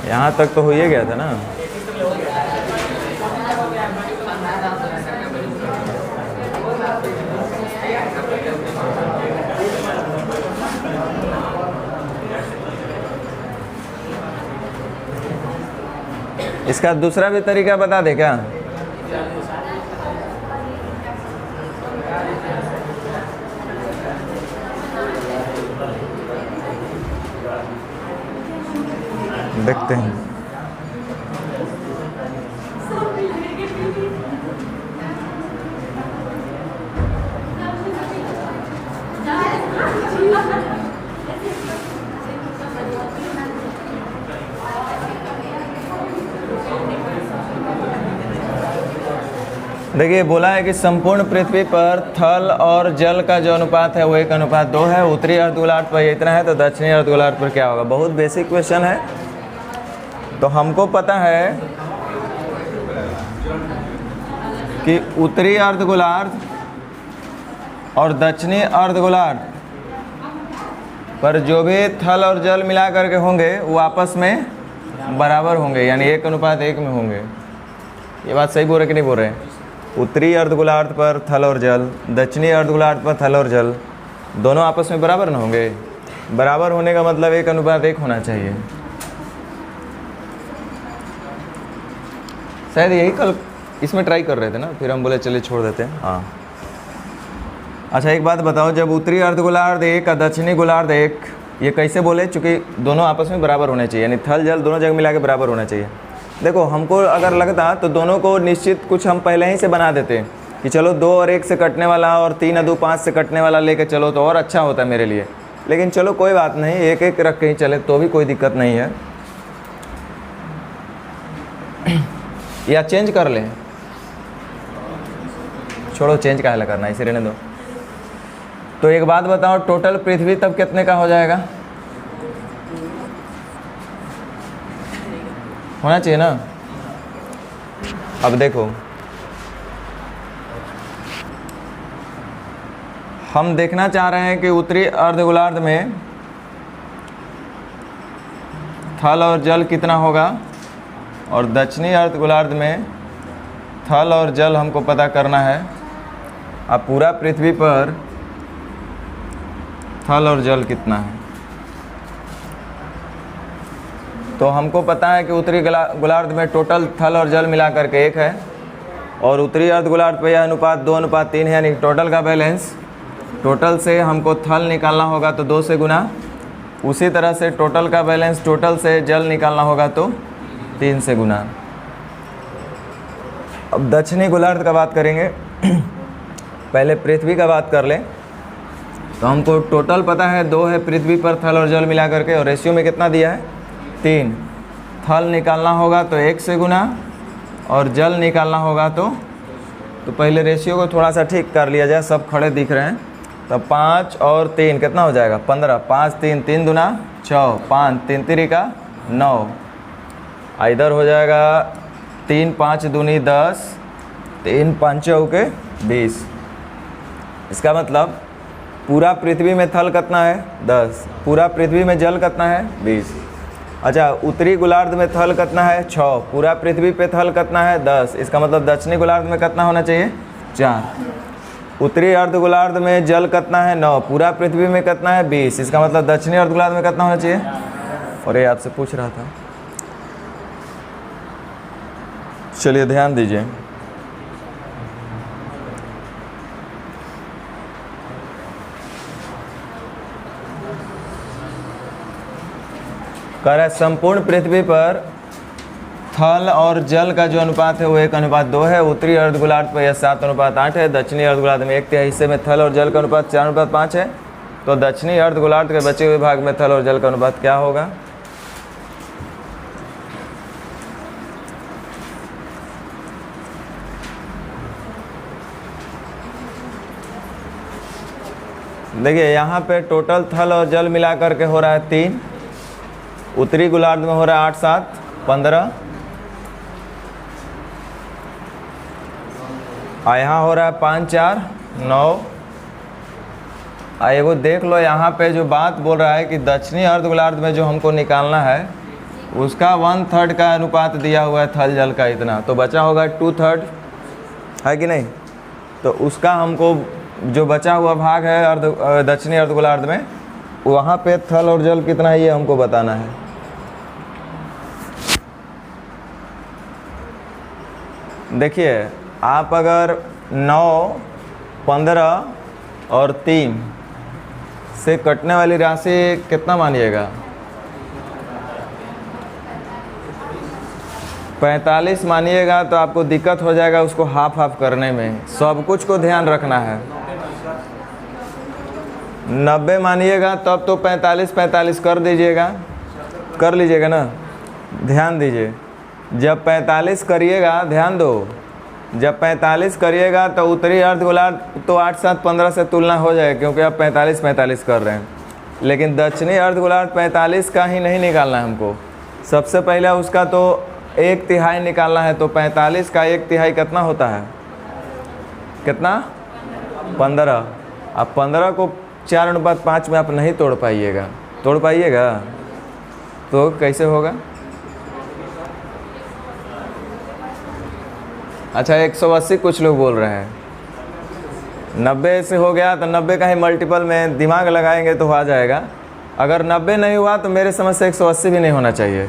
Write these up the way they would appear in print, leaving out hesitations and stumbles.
यहाँ तक तो हो ही गया था ना। इसका दूसरा भी तरीका बता दे क्या? देखते हैं। देखिए बोला है कि संपूर्ण पृथ्वी पर थल और जल का जो अनुपात है वो 1:2 है। उत्तरी अर्धगोलार्ध पर इतना है तो दक्षिणी अर्धगोलार्ध पर क्या होगा? बहुत बेसिक क्वेश्चन है। तो हमको पता है कि उत्तरी अर्धगोलार्ध और दक्षिणी अर्धगोलार्ध पर जो भी थल और जल मिला करके होंगे वो आपस में बराबर होंगे, यानी 1:1 में होंगे। ये बात सही बोल रहे कि नहीं बोल रहे? उत्तरी अर्धगोलार्ध पर थल और जल, दक्षिणी अर्धगोलार्ध पर थल और जल दोनों आपस में बराबर ना होंगे। बराबर होने का मतलब 1:1 होना चाहिए। शायद यही कल इसमें ट्राई कर रहे थे ना, फिर हम बोले चलिए छोड़ देते हैं। हाँ अच्छा एक बात बताओ, जब उत्तरी अर्धगोलार्ध 1 और दक्षिणी गोलार्ध 1, ये कैसे बोले? चूँकि दोनों आपस में बराबर होने चाहिए, यानी थल जल दोनों जगह मिला के बराबर होना चाहिए। देखो हमको अगर लगता तो दोनों को निश्चित कुछ हम पहले ही से बना देते कि चलो 2 और 1 से कटने वाला और 3 और 2 5 से कटने वाला लेके चलो तो और अच्छा होता मेरे लिए। लेकिन चलो कोई बात नहीं, 1-1 रख के ही चले तो भी कोई दिक्कत नहीं है। या चेंज कर लें, छोड़ो चेंज काहे ला करना, इसे रहने दो। तो एक बात बताओ, टोटल पृथ्वी तब कितने का हो जाएगा? होना चाहिए ना। अब देखो हम देखना चाह रहे हैं कि उत्तरी अर्धगोलार्ध में थल और जल कितना होगा और दक्षिणी अर्धगोलार्ध में थल और जल हमको पता करना है। अब पूरा पृथ्वी पर थल और जल कितना है तो हमको पता है कि उत्तरी गोलार्ध में टोटल थल और जल मिला करके 1 है और उत्तरी अर्धगोलार्ध पे यह अनुपात 2:3 है, यानी टोटल का बैलेंस। टोटल से हमको थल निकालना होगा तो 2 से गुना, उसी तरह से टोटल का बैलेंस टोटल से जल निकालना होगा तो 3 से गुना। अब दक्षिणी गोलार्ध का बात करेंगे। पहले पृथ्वी का बात कर लें तो हमको टोटल पता है 2 है पृथ्वी पर थल और जल मिला करके, और रेशियो में कितना दिया है? 3। थल निकालना होगा तो 1 से गुना और जल निकालना होगा तो पहले रेशियो को थोड़ा सा ठीक कर लिया जाए, सब खड़े दिख रहे हैं। तो 5 और 3 कितना हो जाएगा? 15। 5 3 3 दूना 6, 5 3 3 का 9। इधर हो जाएगा 3 5 दूनी 10, 3 5 चौके 20। इसका मतलब पूरा पृथ्वी में थल कितना है? 10। पूरा पृथ्वी में जल कितना है? 20। अच्छा उत्तरी गोलार्ध में थल कितना है? 6। पूरा पृथ्वी पे थल कितना है? 10। इसका मतलब दक्षिणी गोलार्ध में कितना होना चाहिए? 4। उत्तरी अर्धगोलार्ध में जल कितना है? 9। पूरा पृथ्वी में कितना है? 20। इसका मतलब दक्षिणी अर्धगोलार्ध में कितना होना चाहिए? और ये आपसे पूछ रहा था, चलिए ध्यान दीजिए। कह रहा है संपूर्ण पृथ्वी पर थल और जल का जो अनुपात है वो 1:2 है। उत्तरी अर्धगोलार्ध पर यह 7:8 है। दक्षिणी अर्धगोलार्ध में 1/3 हिस्से में थल और जल का अनुपात 4:5 है। तो दक्षिणी अर्धगोलार्ध के बचे हुए भाग में थल और जल का अनुपात क्या होगा? देखिए यहाँ पे टोटल थल और जल मिला करके हो रहा है 3। उत्तरी गोलार्ध में हो रहा है 8 7 15, और यहाँ हो रहा है 5 4 9। एगो देख लो यहाँ पे जो बात बोल रहा है कि दक्षिणी अर्धगोलार्ध में जो हमको निकालना है उसका 1/3 का अनुपात दिया हुआ है थल जल का इतना, तो बचा होगा 2/3, है कि नहीं। तो उसका हमको जो बचा हुआ भाग है दक्षिणी अर्धगोलार्ध में, वहाँ पे थल और जल कितना है ये हमको बताना है। देखिए आप अगर 9, 15 और 3 से कटने वाली राशि कितना मानिएगा, 45 मानिएगा तो आपको दिक्कत हो जाएगा उसको हाफ हाफ करने में, सब कुछ को ध्यान रखना है। 90 मानिएगा तब तो 45 कर दीजिएगा, कर लीजिएगा ना। ध्यान दीजिए, जब 45 करिएगा, ध्यान दो, जब 45 करिएगा तो उत्तरी अर्धगोलार्ध तो 8, 7, 15 से तुलना हो जाएगी, क्योंकि आप 45 कर रहे हैं। लेकिन दक्षिणी अर्धगोलार्ध 45 का ही नहीं निकालना है हमको, सबसे पहले उसका तो 1/3 निकालना है। तो 45 का 1/3 कितना होता है, कितना, 15। अब 15 को 4:5 में आप नहीं तोड़ पाइएगा, तोड़ पाइएगा तो कैसे होगा। अच्छा 180 कुछ लोग बोल रहे हैं, 90 से हो गया तो 90 का ही मल्टीपल में दिमाग लगाएंगे तो आ जाएगा। अगर 90 नहीं हुआ तो मेरे समझ से 180 भी नहीं होना चाहिए,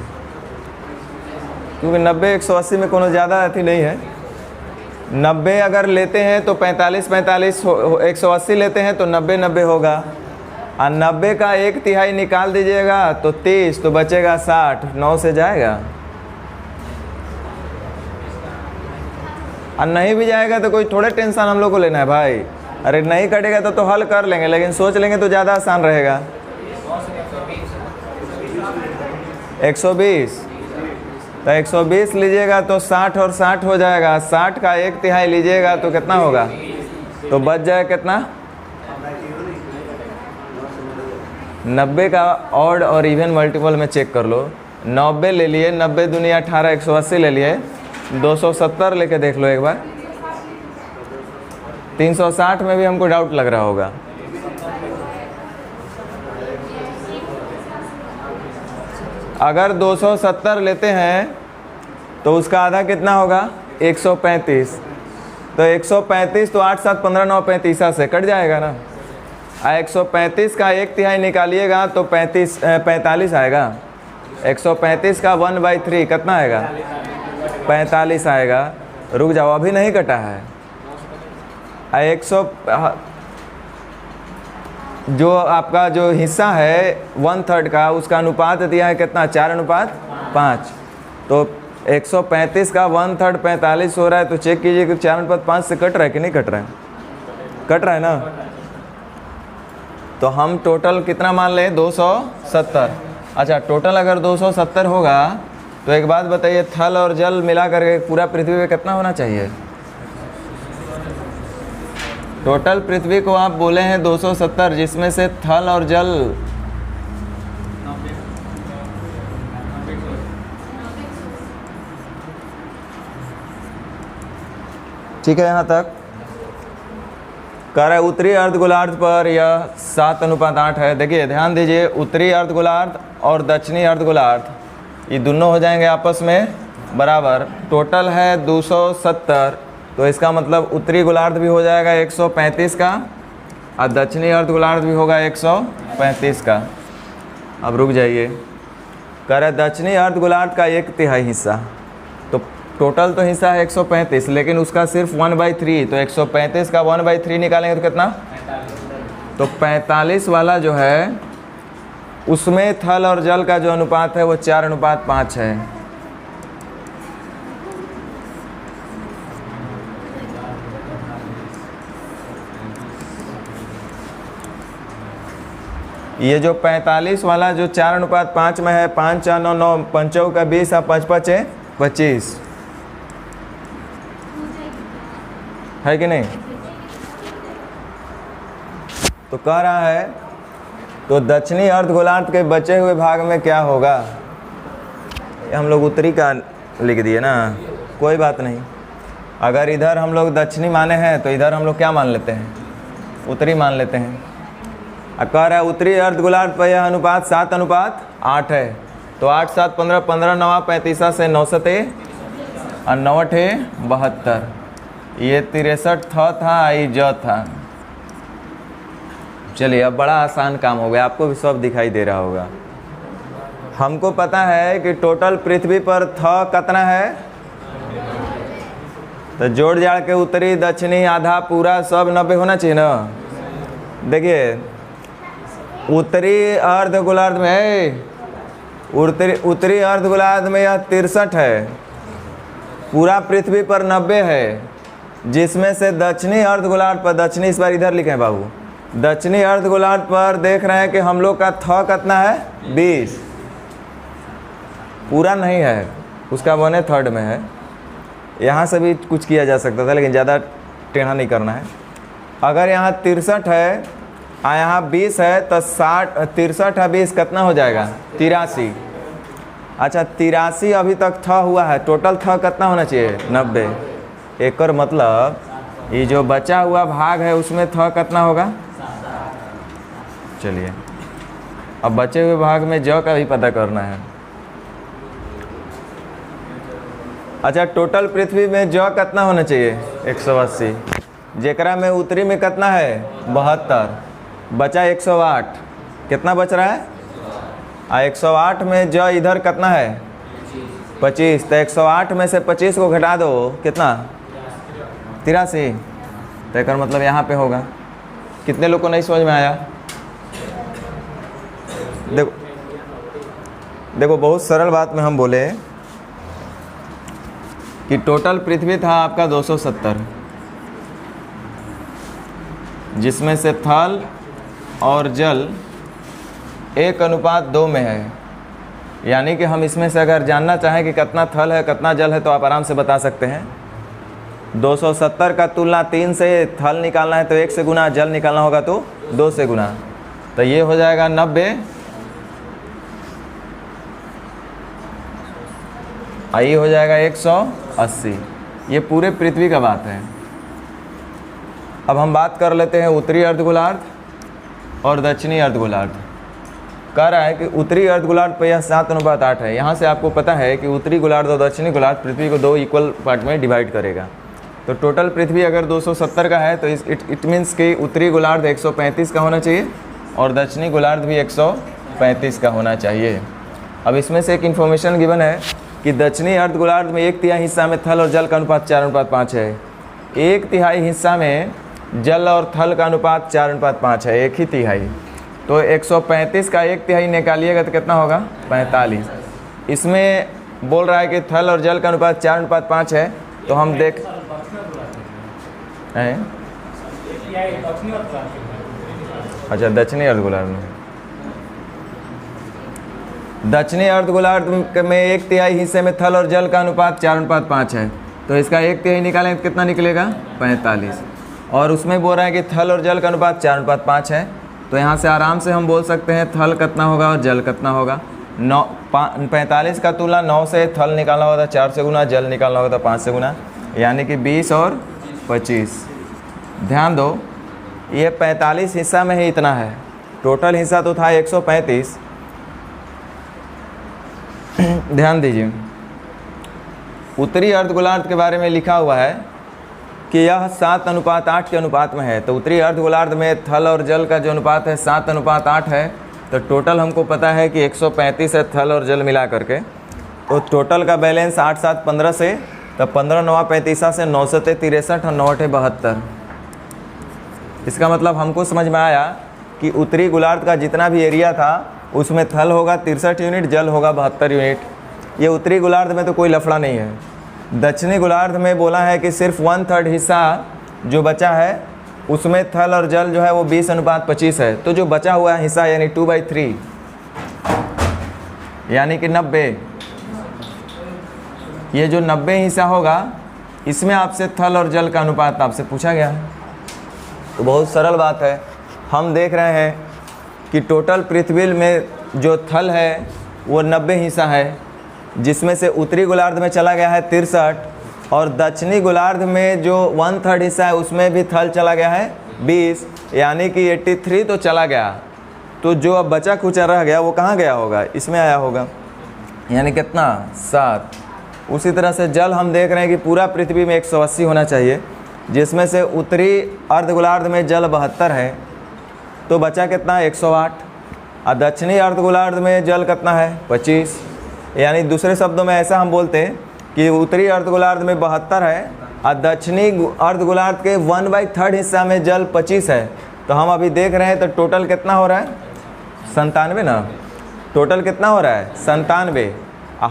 क्योंकि 90 180 में कोनो ज़्यादा अथी नहीं है। 90 अगर लेते हैं तो 45 180 लेते हैं तो 90 होगा, और 90 का 1/3 निकाल दीजिएगा तो 30, तो बचेगा 60, 9 से जाएगा। और नहीं भी जाएगा तो कोई थोड़े टेंशन हम लोग को लेना है भाई, अरे नहीं कटेगा तो हल कर लेंगे, लेकिन सोच लेंगे तो ज़्यादा आसान रहेगा। 120 तो 120 लीजिएगा तो 60 और 60 हो जाएगा, 60 का 1/3 लीजिएगा तो कितना होगा, तो बच जाए कितना, 90 का ऑड और इवन मल्टीपल में चेक कर लो। 90 ले लिए, 90 दुनिया 18, 180 ले लिए, 270 लेके देख लो एक बार। 360 में भी हमको डाउट लग रहा होगा। अगर 270 लेते हैं तो उसका आधा कितना होगा, 135। तो 135 तो 8, 7, 15, 9, 35 से कट जाएगा ना। 135 का 1/3 निकालिएगा तो 45 आएगा। 135 का 1/3 कितना आएगा, 45 आएगा। रुक जाओ, अभी नहीं कटा है। 100 जो आपका जो हिस्सा है 1/3 का, उसका अनुपात दिया है कितना, 4:5। तो 135 का 1/3 45 हो रहा है, तो चेक कीजिए कि 4:5 से कट रहा है कि नहीं कट रहा है, कट रहा है ना। तो हम टोटल कितना मान लें, 270। अच्छा टोटल अगर 270 होगा तो एक बात बताइए, थल और जल मिला करके पूरा पृथ्वी पे कितना होना चाहिए। टोटल पृथ्वी को आप बोले हैं 270, जिसमें से थल और जल ठीक है। यहाँ तक कह रहा है उत्तरी अर्धगोलार्ध पर यह 7:8 है। देखिए ध्यान दीजिए, उत्तरी अर्धगोलार्ध और दक्षिणी अर्धगोलार्ध ये दोनों हो जाएंगे आपस में बराबर। टोटल है 270, तो इसका मतलब उत्तरी गोलार्ध भी हो जाएगा 135 का और दक्षिणी अर्धगोलार्ध भी होगा 135 का। अब रुक जाइए, कह रहा है दक्षिणी अर्धगोलार्ध का 1/3 हिस्सा, तो टोटल तो हिस्सा है 135, लेकिन उसका सिर्फ 1/3, तो 135 का 1/3 निकालेंगे तो कितना, तो 45 वाला जो है उसमें थल और जल का जो अनुपात है वो 4:5 है। ये जो 45 वाला जो 4:5 में है, 5, 4, 9, 9, 5 का 20 और 5, 5, 25 है कि नहीं। तो कह रहा है तो दक्षिणी अर्धगोलार्ध के बचे हुए भाग में क्या होगा। हम लोग उत्तरी का लिख दिए ना, कोई बात नहीं। अगर इधर हम लोग दक्षिणी माने हैं तो इधर हम लोग क्या मान लेते हैं, उत्तरी मान लेते हैं। कह रहा है उत्तरी अर्धगोलार्ध पर यह अनुपात 7:8 है। तो 8 7 15, 15 9 35 से 9 सते और 9 अठे 72। ये 63 था आई ज था। चलिए अब बड़ा आसान काम हो गया, आपको भी सब दिखाई दे रहा होगा। हमको पता है कि टोटल पृथ्वी पर कितना है, तो जोड़ जाड़ के उत्तरी दक्षिणी आधा पूरा सब 90 होना चाहिए ना। देखिए उत्तरी अर्ध गोलार्ध में है, उत्तरी अर्ध गोलार्ध में यह 63 है, पूरा पृथ्वी पर 90 है, जिसमें से दक्षिणी अर्ध गोलार्ध पर, दक्षिणी इस बार इधर लिखे हैं बाबू, दक्षिणी अर्ध गोलार्ध पर देख रहे हैं कि हम लोग का कितना है 20, पूरा नहीं है, उसका 1/3 में है। यहाँ से भी कुछ किया जा सकता था लेकिन ज़्यादा टेढ़ा नहीं करना है। अगर यहाँ 63 है और यहाँ 20 है तो 60, 63 है 20 कितना हो जाएगा 83। अच्छा 83 अभी तक हुआ है, टोटल कितना होना चाहिए 90। एक और मतलब ये जो बचा हुआ भाग है उसमें कितना होगा। चलिए अब बचे हुए भाग में ज का भी पता करना है। अच्छा टोटल पृथ्वी में ज कितना होना चाहिए 180, जेकरा में उत्तरी में कितना है 72, बचा 108, कितना बच रहा है 108 में ज इधर कितना है 25, तो 108 में से 25 को घटा दो कितना 83, तो एक मतलब यहाँ पे होगा। कितने लोग को नहीं समझ में आया। देखो बहुत सरल बात में हम बोले कि टोटल पृथ्वी था आपका 270, जिसमें से थल और जल 1:2 में है। यानी कि हम इसमें से अगर जानना चाहें कि कितना थल है कितना जल है तो आप आराम से बता सकते हैं। 270 का तुलना 3 से थल निकालना है तो 1 से गुना, जल निकालना होगा तो 2 से गुना, तो ये हो जाएगा 90, ये हो जाएगा 180। ये पूरे पृथ्वी का बात है। अब हम बात कर लेते हैं उत्तरी अर्धगोलार्ध और दक्षिणी अर्धगोलार्ध। कह रहा है कि उत्तरी अर्धगोलार्ध पर यह 7:8 है। यहाँ से आपको पता है कि उत्तरी गोलार्ध और दक्षिणी गोलार्ध पृथ्वी को 2 इक्वल पार्ट में डिवाइड करेगा। तो टोटल पृथ्वी अगर 270 का है तो इट मीन्स कि उत्तरी गोलार्ध 135 का होना चाहिए और दक्षिणी गोलार्ध भी 135 का होना चाहिए। अब इसमें से एक इन्फॉर्मेशन गिवन है कि दक्षिणी अर्धगोलार्ध में 1/3 हिस्सा में थल और जल का अनुपात 4:5 है। 1/3 हिस्सा में जल और थल का अनुपात 4:5 है, 1/3। तो 135 का 1/3 निकालिएगा तो कितना होगा 45। इसमें बोल रहा है कि थल और जल का अनुपात 4:5 है, तो हम देख अच्छा दक्षिणी अर्धगोलार्ध में, दक्षिणी अर्धगोलार्ध में 1/3 हिस्से में थल और जल का अनुपात 4:5 है, तो इसका 1/3 निकालें तो कितना निकलेगा 45। और उसमें बोल रहा है कि थल और जल का अनुपात 4:5 है, तो यहाँ से आराम से हम बोल सकते हैं थल कितना होगा और जल कितना होगा। 45 का तुलना 9 से थल निकालना होगा तो 4 से गुना, जल निकालना होगा तो 5 से गुना, यानी कि 20 और 25। ध्यान दो ये 45 हिस्सा में ही इतना है, टोटल हिस्सा तो था 135। ध्यान दीजिए उत्तरी अर्धगोलार्ध के बारे में लिखा हुआ है कि यह 7:8 के अनुपात में है। तो उत्तरी अर्धगोलार्ध में थल और जल का जो अनुपात है 7:8 है। तो टोटल हमको पता है कि 135 है थल और जल मिला करके, तो टोटल का बैलेंस 8 7 15 से, तो 15 9 35 से 9 7 63 और 9 8 72। इसका मतलब हमको समझ में आया कि उत्तरी गोलार्ध का जितना भी एरिया था उसमें थल होगा 63 यूनिट, जल होगा 72 यूनिट। ये उत्तरी गोलार्ध में तो कोई लफड़ा नहीं है। दक्षिणी गोलार्ध में बोला है कि सिर्फ 1/3 हिस्सा जो बचा है उसमें थल और जल जो है वो 20:25 है। तो जो बचा हुआ हिस्सा यानी 2/3 यानी कि 90, ये जो 90 हिस्सा होगा इसमें आपसे थल और जल का अनुपात आपसे पूछा गया है। तो बहुत सरल बात है। हम देख रहे हैं कि टोटल पृथ्वी में जो थल है वो 90 हिस्सा है, जिसमें से उत्तरी गोलार्ध में चला गया है 63 और दक्षिणी गोलार्ध में जो 1/3 हिस्सा है उसमें भी थल चला गया है 20, यानी कि 83 तो चला गया। तो जो अब बचा खुचा रह गया वो कहाँ गया होगा, इसमें आया होगा। यानी कितना 7। उसी तरह से जल हम देख रहे हैं कि पूरा पृथ्वी में 180 होना चाहिए, जिसमें से उत्तरी अर्धगोलार्ध में जल 72 है, तो बचा कितना 108। और दक्षिणी अर्धगोलार्ध में जल कितना है 25। यानी दूसरे शब्दों में ऐसा हम बोलते हैं कि उत्तरी अर्धगोलार्ध में 72 है और दक्षिणी अर्धगोलार्ध के 1/3 हिस्सा में जल 25 है। तो हम अभी देख रहे हैं तो टोटल कितना हो रहा है 97 ना। टोटल कितना हो रहा है 97।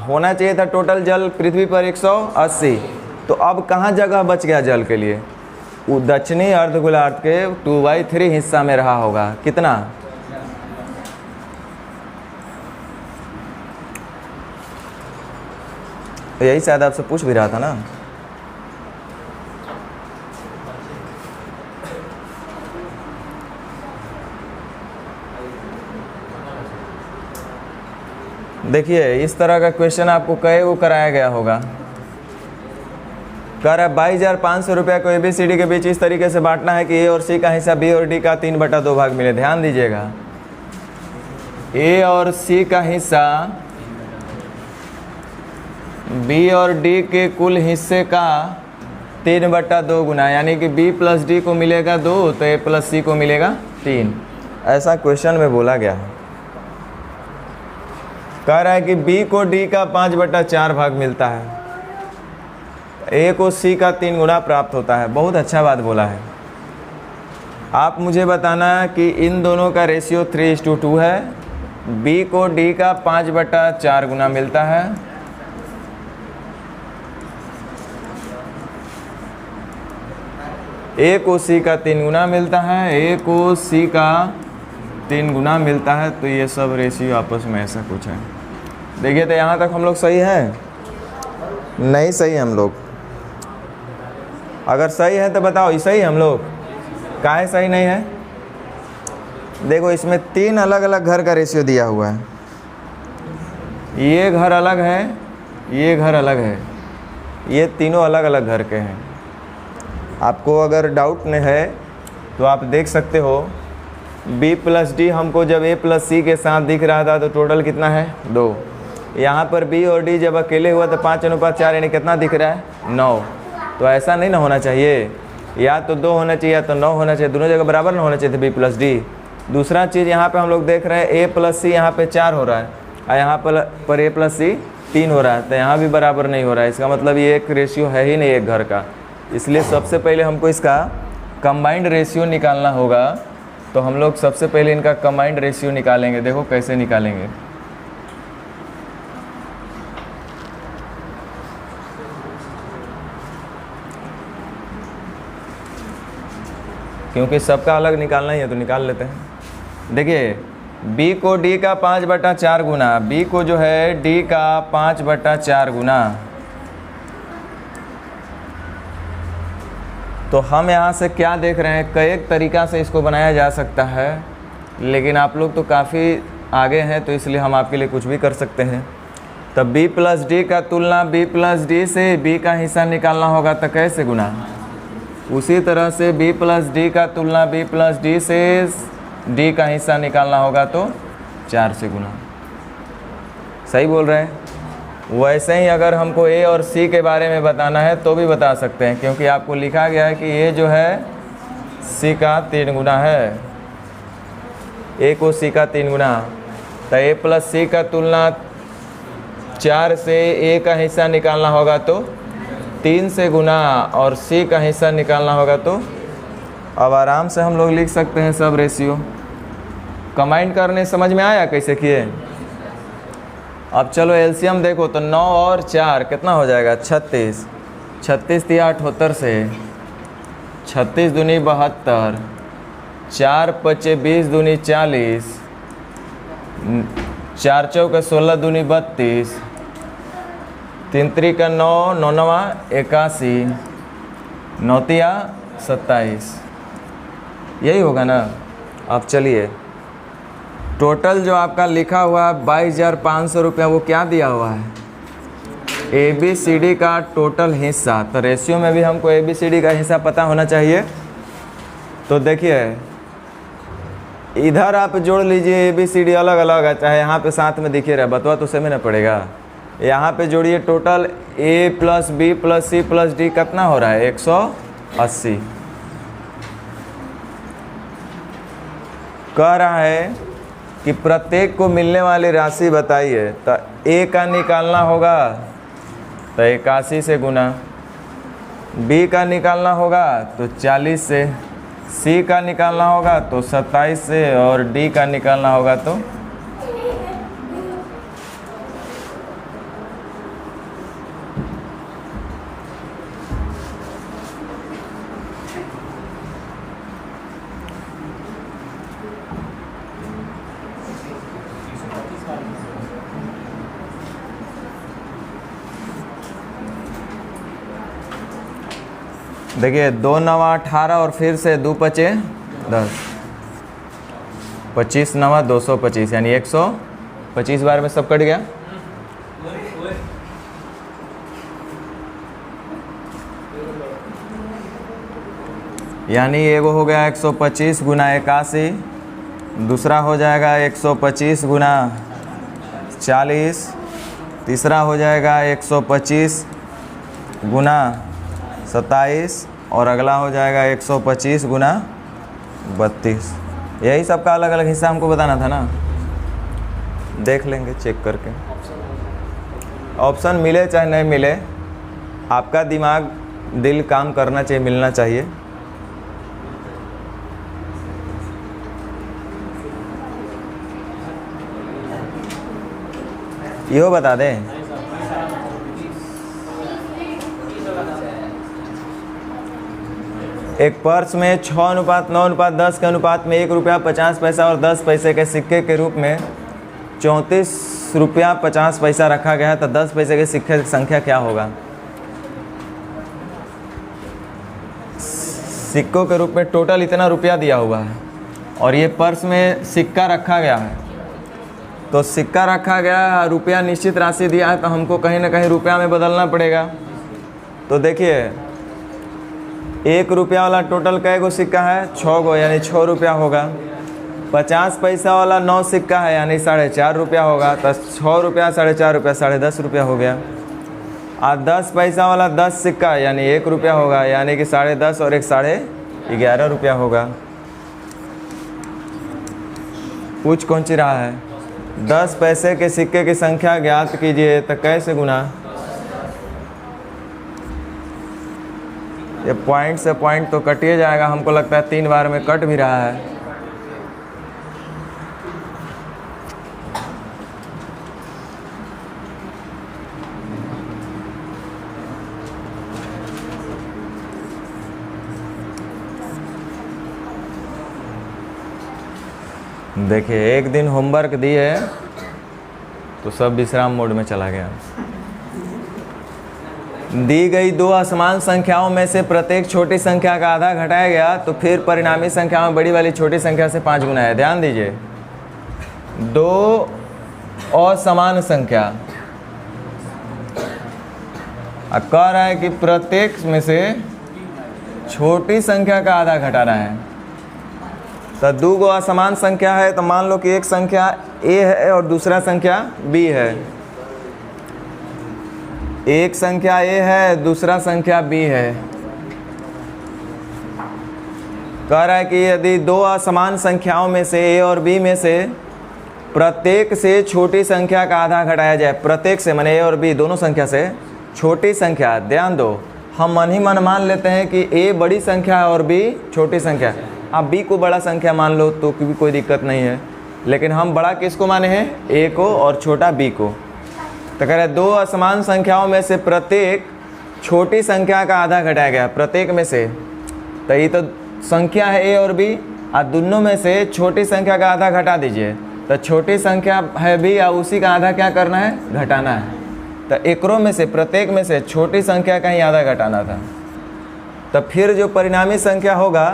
होना चाहिए था टोटल जल पृथ्वी पर 180। तो अब कहाँ जगह बच गया जल के लिए? दक्षिणी अर्धगोलार्ध के 2/3 हिस्सा में रहा होगा। कितना? यही शायद आपसे पूछ भी रहा था ना। देखिए इस तरह का क्वेश्चन आपको कई वो कराया गया होगा। कह रहा है 22,500 रुपया को ABCD के बीच इस तरीके से बांटना है कि A और C का हिस्सा B और D का 3/2 भाग मिले। ध्यान दीजिएगा, A और C का हिस्सा B और D के कुल हिस्से का 3/2 गुना, यानी कि B प्लस D को मिलेगा 2 तो A प्लस C को मिलेगा 3। ऐसा क्वेश्चन में बोला गया है। कह रहा है कि B को D का 5/4 भाग मिलता है, A को C का 3 गुना प्राप्त होता है। बहुत अच्छा बात बोला है। आप मुझे बताना कि इन दोनों का रेशियो 3:2 है। B को D का 5/4 गुना मिलता है, A को C का 3 गुना मिलता है, A को C का 3 गुना मिलता है। तो ये सब रेशियो आपस में ऐसा कुछ है। देखिए तो यहाँ तक हम लोग सही हैं? नहीं सही हम लोग। अगर सही है तो बताओ ये सही हम लोग? काहे सही नहीं है? देखो इसमें 3 अलग अलग घर का रेशियो दिया हुआ है। ये घर अलग है, ये घर अलग है, ये तीनों अलग अलग घर के हैं। आपको अगर डाउट नहीं है तो आप देख सकते हो। B प्लस D हमको जब A प्लस C के साथ दिख रहा था तो टोटल कितना है 2। यहाँ पर B और D जब अकेले हुआ तो 5:4 यानी कितना दिख रहा है 9। तो ऐसा नहीं ना होना चाहिए, या तो 2 होना चाहिए या तो 9 होना चाहिए। दोनों जगह बराबर ना होना चाहिए था B प्लस D। दूसरा चीज़ यहाँ पे हम लोग देख रहे हैं A प्लस C यहाँ पे 4 हो रहा है और यहाँ पर A प्लस C 3 हो रहा है, तो यहाँ भी बराबर नहीं हो रहा है। इसका मतलब ये एक रेशियो है ही नहीं एक घर का। इसलिए सबसे पहले हमको इसका कंबाइंड रेशियो निकालना होगा। तो हम लोग सबसे पहले इनका कंबाइंड रेशियो निकालेंगे। देखो कैसे निकालेंगे। क्योंकि सबका अलग निकालना ही है तो निकाल लेते हैं। देखिए B को D का 5/4 गुना, B को जो है D का 5/4 गुना, तो हम यहाँ से क्या देख रहे हैं, कई तरीक़ा से इसको बनाया जा सकता है, लेकिन आप लोग तो काफ़ी आगे हैं तो इसलिए हम आपके लिए कुछ भी कर सकते हैं। तब B प्लस D का तुलना B प्लस D से B का हिस्सा निकालना होगा तो कैसे गुना? उसी तरह से B प्लस D का तुलना B प्लस D से D का हिस्सा निकालना होगा तो 4 से गुना। सही बोल रहे हैं। वैसे ही अगर हमको A और C के बारे में बताना है तो भी बता सकते हैं, क्योंकि आपको लिखा गया है कि A जो है C का 3 गुना है, A को C का 3 गुना। तो A प्लस C का तुलना 4 से A का हिस्सा निकालना होगा तो 3 से गुना, और C का हिस्सा निकालना होगा तो अब आराम से हम लोग लिख सकते हैं सब रेशियो। कंबाइन करने समझ में आया कैसे किए? अब चलो एलसीएम देखो तो 9 और 4 कितना हो जाएगा 36। 36 3 78 से 36 दूनी 72, 4 5 20 दूनी 40, 4 चौके 16 दूनी 32, 3 त्रिका 9, 9 नवा 81, 9 तिया 27। यही होगा ना। अब चलिए टोटल जो आपका लिखा हुआ है 22,500 रुपया, वो क्या दिया हुआ है? ABCD का टोटल हिस्सा। तो रेशियो में भी हमको ABCD का हिस्सा पता होना चाहिए। तो देखिए इधर आप जोड़ लीजिए ABCD अलग अलग है, चाहे यहाँ पे साथ में दिखे रहे, बतवा तो समय ना पड़ेगा। यहाँ पे जोड़िए total a plus B plus C plus D कितना हो रहा है 180। कह रहा है कि प्रत्येक को मिलने वाली राशि बताइए, तो a का निकालना होगा तो 81 से गुना, b का निकालना होगा तो 40 से, c का निकालना होगा तो 27 से और d का निकालना होगा तो देखिए 2 नवा 18 और फिर से 2 पचे 10, 25 नवा 225 यानी 125 बार में सब कट गया। यानी एगो हो गया 125 गुना 81, दूसरा हो जाएगा 125 गुना 40, तीसरा हो जाएगा 125 गुना 27 और अगला हो जाएगा 125 गुना 32। यही सबका अलग अलग हिस्सा हमको बताना था ना, देख लेंगे चेक करके। ऑप्शन मिले चाहे नहीं मिले, आपका दिमाग दिल काम करना चाहिए, मिलना चाहिए। यो बता दें, एक पर्स में 6:9:10 के अनुपात में 1 रुपया 50 पैसा और 10 पैसे के सिक्के के रूप में 34 रुपया 50 पैसा रखा गया है, तो 10 पैसे के सिक्के की संख्या क्या होगा। सिक्कों के रूप में टोटल इतना रुपया दिया हुआ है और ये पर्स में सिक्का रखा गया है, तो सिक्का रखा गया है, रुपया निश्चित राशि दिया है, तो हमको कहीं ना कहीं रुपया में बदलना पड़ेगा। तो देखिए 1 रुपया वाला टोटल कै गो सिक्का है 6 गो, यानी 6 रुपया होगा। 50 पैसा वाला 9 सिक्का है यानी 4.5 रुपया होगा, तो 6 रुपया 4.5 रुपया 10.5 रुपया हो गया। और 10 पैसा वाला 10 सिक्का यानी 1 रुपया होगा, यानी कि 10.5 और 1 11.5 रुपया होगा। पूछ कौन सी रहा है, 10 पैसे के सिक्के की संख्या ज्ञात कीजिए, तो कैसे गुना। ये पॉइंट से पॉइंट तो कटिए जाएगा, हमको लगता है 3 बार में कट भी रहा है। देखिए एक दिन होमवर्क दिए तो सब विश्राम मोड में चला गया। दी गई 2 असमान संख्याओं में से प्रत्येक छोटी संख्या का आधा घटाया गया, तो फिर परिणामी संख्या में बड़ी वाली छोटी संख्या से 5 गुना है। ध्यान दीजिए, 2 असमान संख्या कह रहा है कि प्रत्येक में से छोटी संख्या का आधा घटाना है। तो 2 गो असमान संख्या है, तो मान लो कि एक संख्या a है और दूसरा संख्या b है। एक संख्या a है, दूसरा संख्या b है। कह रहा है कि यदि 2 असमान संख्याओं में से a और b में से प्रत्येक से छोटी संख्या का आधा घटाया जाए, प्रत्येक से माने a और b दोनों संख्या से छोटी संख्या। ध्यान दो, हम मन ही मन मान लेते हैं कि a बड़ी संख्या है और b छोटी संख्या है। आप b को बड़ा संख्या मान लो तो भी कोई दिक्कत नहीं है, लेकिन हम बड़ा किसको माने हैं, a को, और छोटा b को। तो कह रहे 2 असमान संख्याओं में से प्रत्येक छोटी संख्या का आधा घटाया गया, प्रत्येक में से। तो ये तो संख्या है a और b, और दोनों में से छोटी संख्या का आधा घटा दीजिए। तो छोटी संख्या है b और उसी का आधा क्या करना है, घटाना है। तो एकरों में से प्रत्येक में से छोटी संख्या का ही आधा घटाना था। तो फिर जो परिणामी संख्या होगा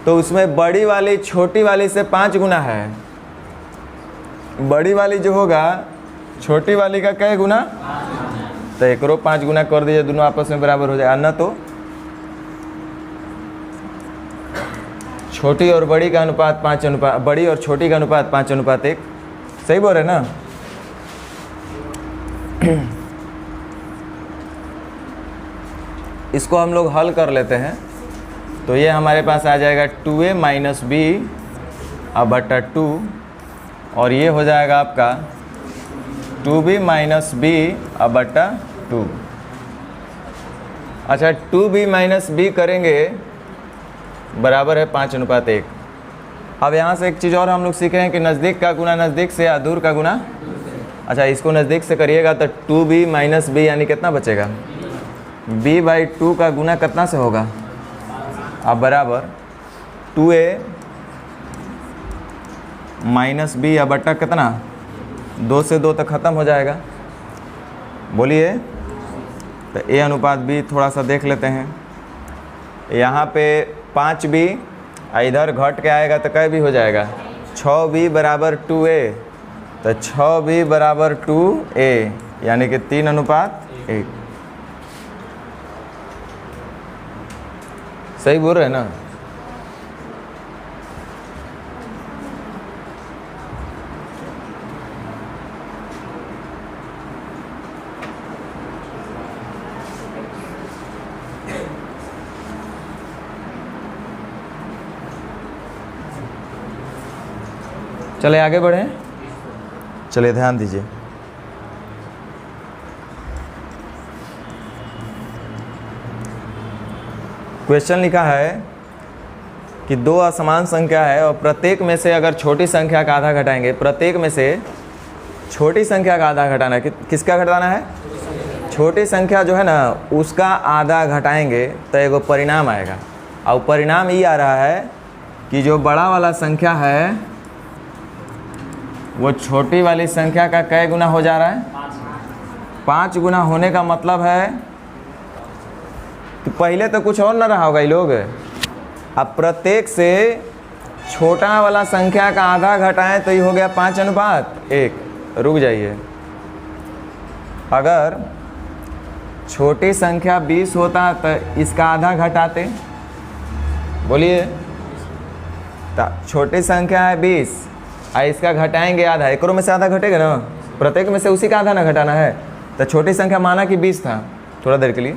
तो उसमें बड़ी वाली छोटी वाली से 5 गुना है। बड़ी वाली जो होगा छोटी वाली का क्या गुना, तो एकरो 5 गुना कर दीजिए, दोनों आपस में बराबर हो जाए। ना तो छोटी और बड़ी का अनुपात 5 अनुपात, बड़ी और छोटी का अनुपात 5:1। सही बोल रहे ना। इसको हम लोग हल कर लेते हैं तो ये हमारे पास आ जाएगा 2a माइनस बी बटा 2 और ये हो जाएगा आपका 2b माइनस बी बटा 2। अच्छा 2b माइनस बी करेंगे बराबर है 5:1। अब यहाँ से एक चीज़ और हम लोग सीखे हैं कि नज़दीक का गुना नज़दीक से या दूर का गुना। अच्छा इसको नज़दीक से करिएगा तो 2b माइनस बी यानी कितना बचेगा, b/2 का गुना कितना से होगा, अब बराबर 2a माइनस बी या बट्टा कितना, 2 से 2 तक ख़त्म हो जाएगा। बोलिए तो a अनुपात b थोड़ा सा देख लेते हैं। यहाँ पे 5b इधर घट के आएगा तो कै भी हो जाएगा, 6b बराबर 2a, तो 6b बराबर 2a यानी कि 3:1। सही बोल रहे हैं ना। चले आगे बढ़ें, चलिए ध्यान दीजिए। क्वेश्चन लिखा है कि दो असमान संख्या है और प्रत्येक में से अगर छोटी संख्या का आधा घटाएंगे, प्रत्येक में से छोटी संख्या का आधा घटाना है। किसका घटाना है, छोटी संख्या जो है ना उसका आधा घटाएंगे तो एगो परिणाम आएगा। और परिणाम ये आ रहा है कि जो बड़ा वाला संख्या है वो छोटी वाली संख्या का कै गुना हो जा रहा है, 5 गुना होने का मतलब है कि पहले तो कुछ और ना रहा होगा ये लोग। अब प्रत्येक से छोटा वाला संख्या का आधा घटाएं तो ये हो गया 5:1। रुक जाइए, अगर छोटी संख्या 20 होता तो इसका आधा घटाते। बोलिए, छोटी संख्या है 20 और इसका घटाएंगे आधा, एकरों में से आधा घटेगा ना, प्रत्येक में से उसी का आधा ना घटाना है। तो छोटी संख्या माना कि 20 था थोड़ा देर के लिए,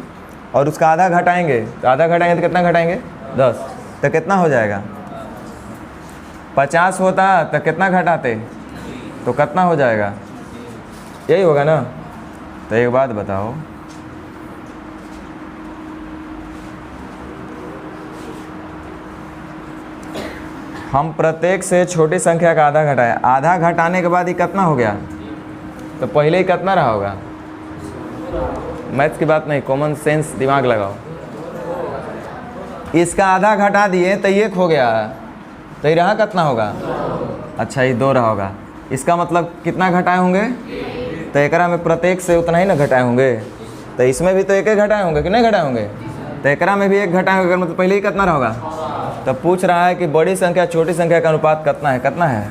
और उसका आधा घटाएंगे तो आधा घटाएंगे तो कितना घटाएंगे, 10, तो कितना हो जाएगा, 50 होता तो कितना घटाते, तो कितना हो जाएगा, यही होगा ना। तो एक बात बताओ, हम प्रत्येक से छोटी संख्या का आधा घटाएं, आधा घटाने के बाद ये कितना हो गया, तो पहले ही कितना रहा होगा। मैथ्स की बात नहीं, कॉमन सेंस दिमाग लगाओ। इसका आधा घटा दिए तो ये हो गया, तो ये रहा कितना होगा, अच्छा ये 2 रहा होगा। इसका मतलब कितना घटाए होंगे, तो एकरा में प्रत्येक से उतना ही ना घटाए होंगे, तो इसमें भी तो एक घटाए होंगे कि नहीं घटाए होंगे, तो एकरा में भी 1 घटाए होंगे, मतलब पहले ही कितना रहा होगा। तो पूछ रहा है कि बड़ी संख्या छोटी संख्या का अनुपात कितना है, कितना है।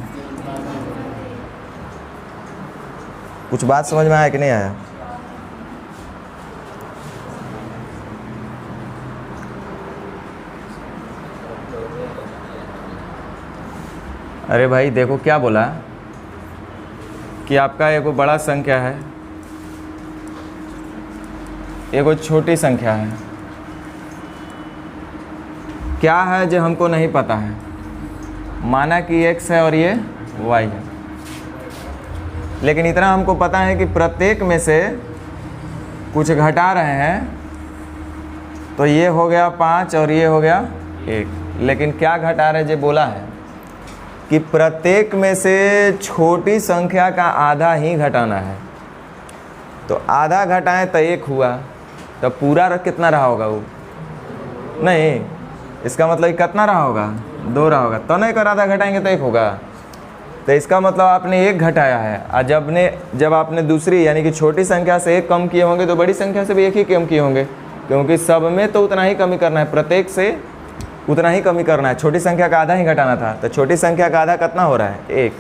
कुछ बात समझ में आया कि नहीं आया। अरे भाई देखो क्या बोला कि आपका एगो बड़ा संख्या है, एगो छोटी संख्या है, क्या है जो हमको नहीं पता है। माना कि x है और ये y है, लेकिन इतना हमको पता है कि प्रत्येक में से कुछ घटा रहे हैं, तो ये हो गया 5 और ये हो गया 1। लेकिन क्या घटा रहे जो बोला है कि प्रत्येक में से छोटी संख्या का आधा ही घटाना है। तो आधा घटाएं तो 1 हुआ, तो पूरा कितना रहा होगा वो, नहीं, इसका मतलब कितना रहा होगा, 2 रहा होगा। तो नहीं कर आधा घटाएंगे तो 1 होगा, तो इसका मतलब आपने 1 घटाया है। और जब आपने दूसरी यानी कि छोटी संख्या से 1 कम किए होंगे तो बड़ी संख्या से भी 1 ही कम किए होंगे, क्योंकि सब में तो उतना ही कमी करना है, प्रत्येक से उतना ही कमी करना है। छोटी संख्या का आधा ही घटाना था, तो छोटी संख्या का आधा कितना हो रहा है, 1,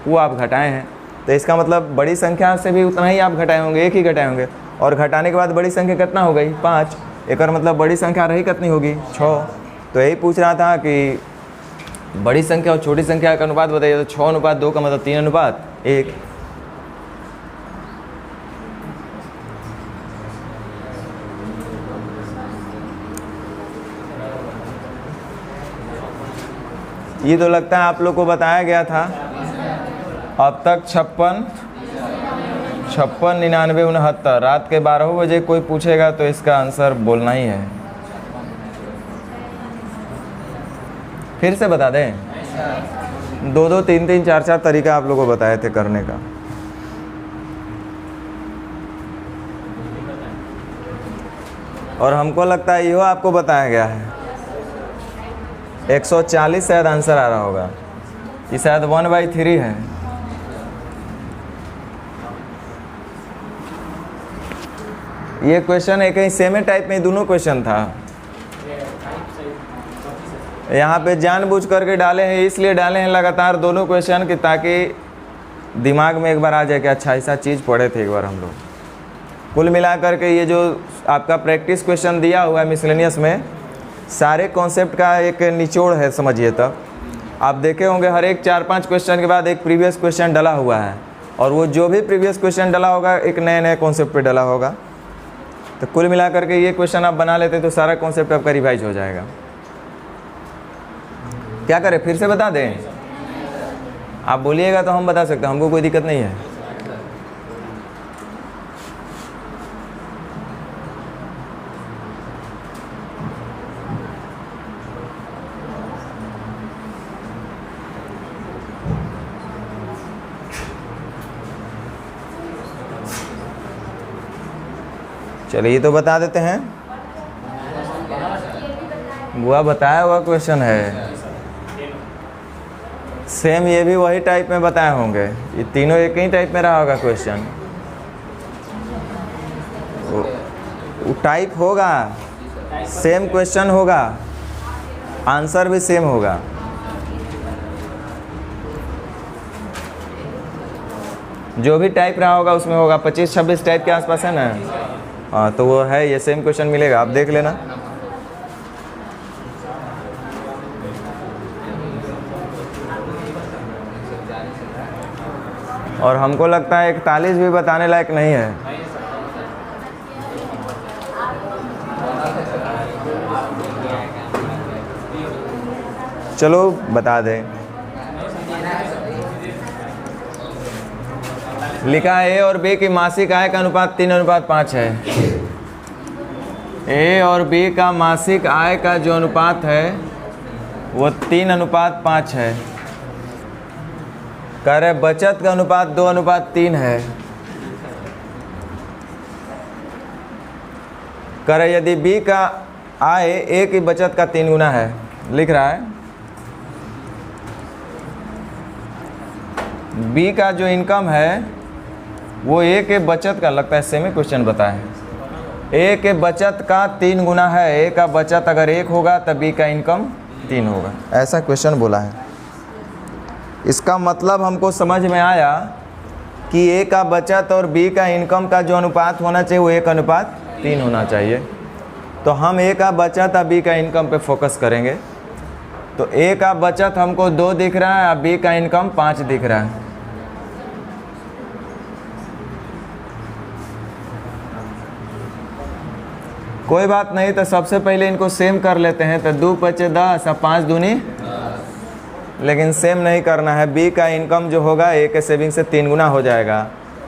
वो आप घटाए हैं। तो इसका मतलब बड़ी संख्या से भी उतना ही आप घटाए होंगे, 1 ही घटाए होंगे। और घटाने के बाद बड़ी संख्या कितना हो गई, 5। एक मतलब बड़ी संख्या रही कितनी होगी, 6। तो यही पूछ रहा था कि बड़ी संख्या और छोटी संख्या का अनुपात बताइए। तो 6:2 का मतलब 3:1। ये तो लगता है आप लोग को बताया गया था। अब तक 56, 99, 69। रात के 12 बजे कोई पूछेगा तो इसका आंसर बोलना ही है। फिर से बता दें? 2, 3, 4 तरीका आप लोगों को बताए थे करने का। और हमको लगता है यो आपको बताया गया है। 140 शायद आंसर आ रहा होगा। ये शायद 1/3 है। ये क्वेश्चन एक ही सेम टाइप में दोनों क्वेश्चन था। यहाँ पे जानबूझ करके डाले हैं, इसलिए डाले हैं लगातार दोनों क्वेश्चन कि ताकि दिमाग में एक बार आ जाए कि अच्छा ऐसा चीज़ पढ़े थे एक बार हम लोग। कुल मिलाकर के ये जो आपका प्रैक्टिस क्वेश्चन दिया हुआ है मिसलेनियस में, सारे कॉन्सेप्ट का एक निचोड़ है समझिए। तब आप देखे होंगे हर एक 4-5 क्वेश्चन के बाद एक प्रीवियस क्वेश्चन डला हुआ है, और वो जो भी प्रीवियस क्वेश्चन डला होगा एक नए कॉन्सेप्ट पे डला होगा। तो कुल मिलाकर के ये क्वेश्चन आप बना लेते तो सारा कॉन्सेप्ट आपका रिवाइज हो जाएगा। क्या करें, फिर से बता दें? आप बोलिएगा तो हम बता सकते हैं, हमको कोई दिक्कत नहीं है। चलिए ये तो बता देते हैं। बुआ बताया हुआ क्वेश्चन है, सेम ये भी वही टाइप में बताए होंगे। ये तीनों एक ही टाइप में रहा होगा क्वेश्चन। वो टाइप होगा, सेम क्वेश्चन होगा, आंसर भी सेम होगा। जो भी टाइप रहा होगा उसमें होगा। 25-26 टाइप के आसपास है ना। हाँ तो वो है, ये सेम क्वेश्चन मिलेगा, आप देख लेना। और हमको लगता है 41 भी बताने लायक नहीं है। चलो बता दें। लिखा है ए और बी की मासिक आय का अनुपात 3:5 है। ए और बी का मासिक आय का जो अनुपात है वो 3:5 है। कह रहे बचत का अनुपात 2:3 है। कह रहे यदि बी का आय ए की बचत का 3 गुना है। लिख रहा है बी का जो इनकम है वो ए के बचत का, लगता है सेमी क्वेश्चन बताए, ए के बचत का 3 गुना है। ए का बचत अगर 1 होगा तब बी का इनकम 3 होगा, ऐसा क्वेश्चन बोला है। इसका मतलब हमको समझ में आया कि ए का बचत और बी का इनकम का जो अनुपात होना चाहिए वो 1:3 होना चाहिए। तो हम ए का बचत और बी का इनकम पे फोकस करेंगे। तो ए का बचत हमको 2 दिख रहा है और बी का इनकम 5 दिख रहा है। कोई बात नहीं, तो सबसे पहले इनको सेम कर लेते हैं। तो 2 × 10 और 5 दूनी, लेकिन सेम नहीं करना है। बी का इनकम जो होगा ए के सेविंग से 3 गुना हो जाएगा।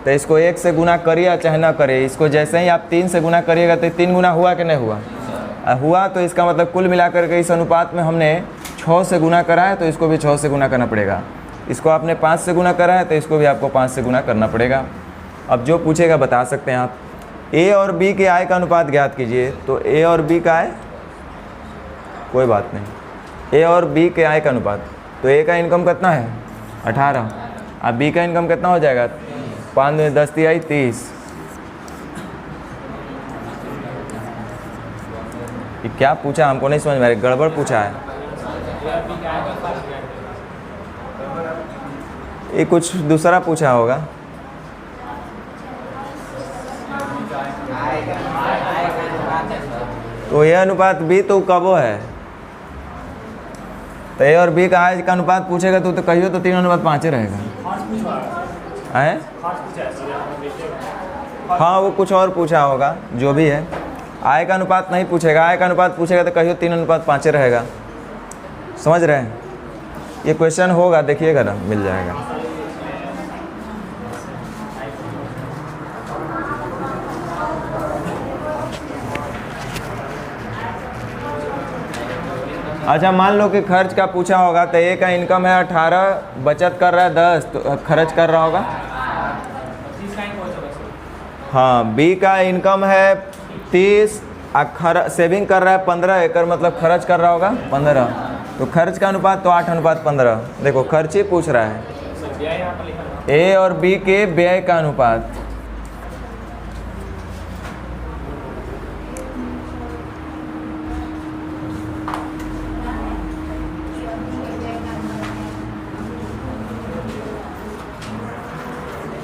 तो इसको 1 से गुना करिए चाहे ना करिए, इसको जैसे ही आप 3 से गुना करिएगा तो 3 गुना हुआ कि नहीं हुआ? हुआ। तो इसका मतलब कुल मिलाकर के इस अनुपात में हमने 6 से गुना करा है, तो इसको भी 6 से गुना करना पड़ेगा। इसको आपने 5 से गुना करा है तो इसको भी आपको 5 से गुना करना पड़ेगा। अब जो पूछेगा बता सकते हैं आप। ए और बी के आय का अनुपात ज्ञात कीजिए। तो ए और बी का आय, कोई बात नहीं, ए और बी के आय का अनुपात। तो ए का इनकम कितना है 18, अब बी का इनकम कितना हो जाएगा 5 में 10 तिहाई 30। ये क्या पूछा हमको नहीं समझ में आ रही, गड़बड़ पूछा है। ये कुछ दूसरा पूछा होगा। तो यह अनुपात बी तो कबो है। तो ए और बी का आय का अनुपात पूछेगा तो कहियो तो 3:5 रहेगा। है? हाँ वो कुछ और पूछा होगा, जो भी है। आय का अनुपात नहीं पूछेगा, आय का अनुपात पूछेगा तो कहियो 3:5 रहेगा। समझ रहे हैं? ये क्वेश्चन होगा, देखिएगा ना, मिल जाएगा। अच्छा, मान लो कि खर्च का पूछा होगा, तो ए का इनकम है 18, बचत कर रहा है 10, तो खर्च कर रहा होगा। हाँ, बी का इनकम है 30, सेविंग कर रहा है 15, एकर मतलब खर्च कर रहा होगा 15। तो खर्च का अनुपात तो 8:15। देखो खर्च ही पूछ रहा है, ए और बी के व्यय का अनुपात।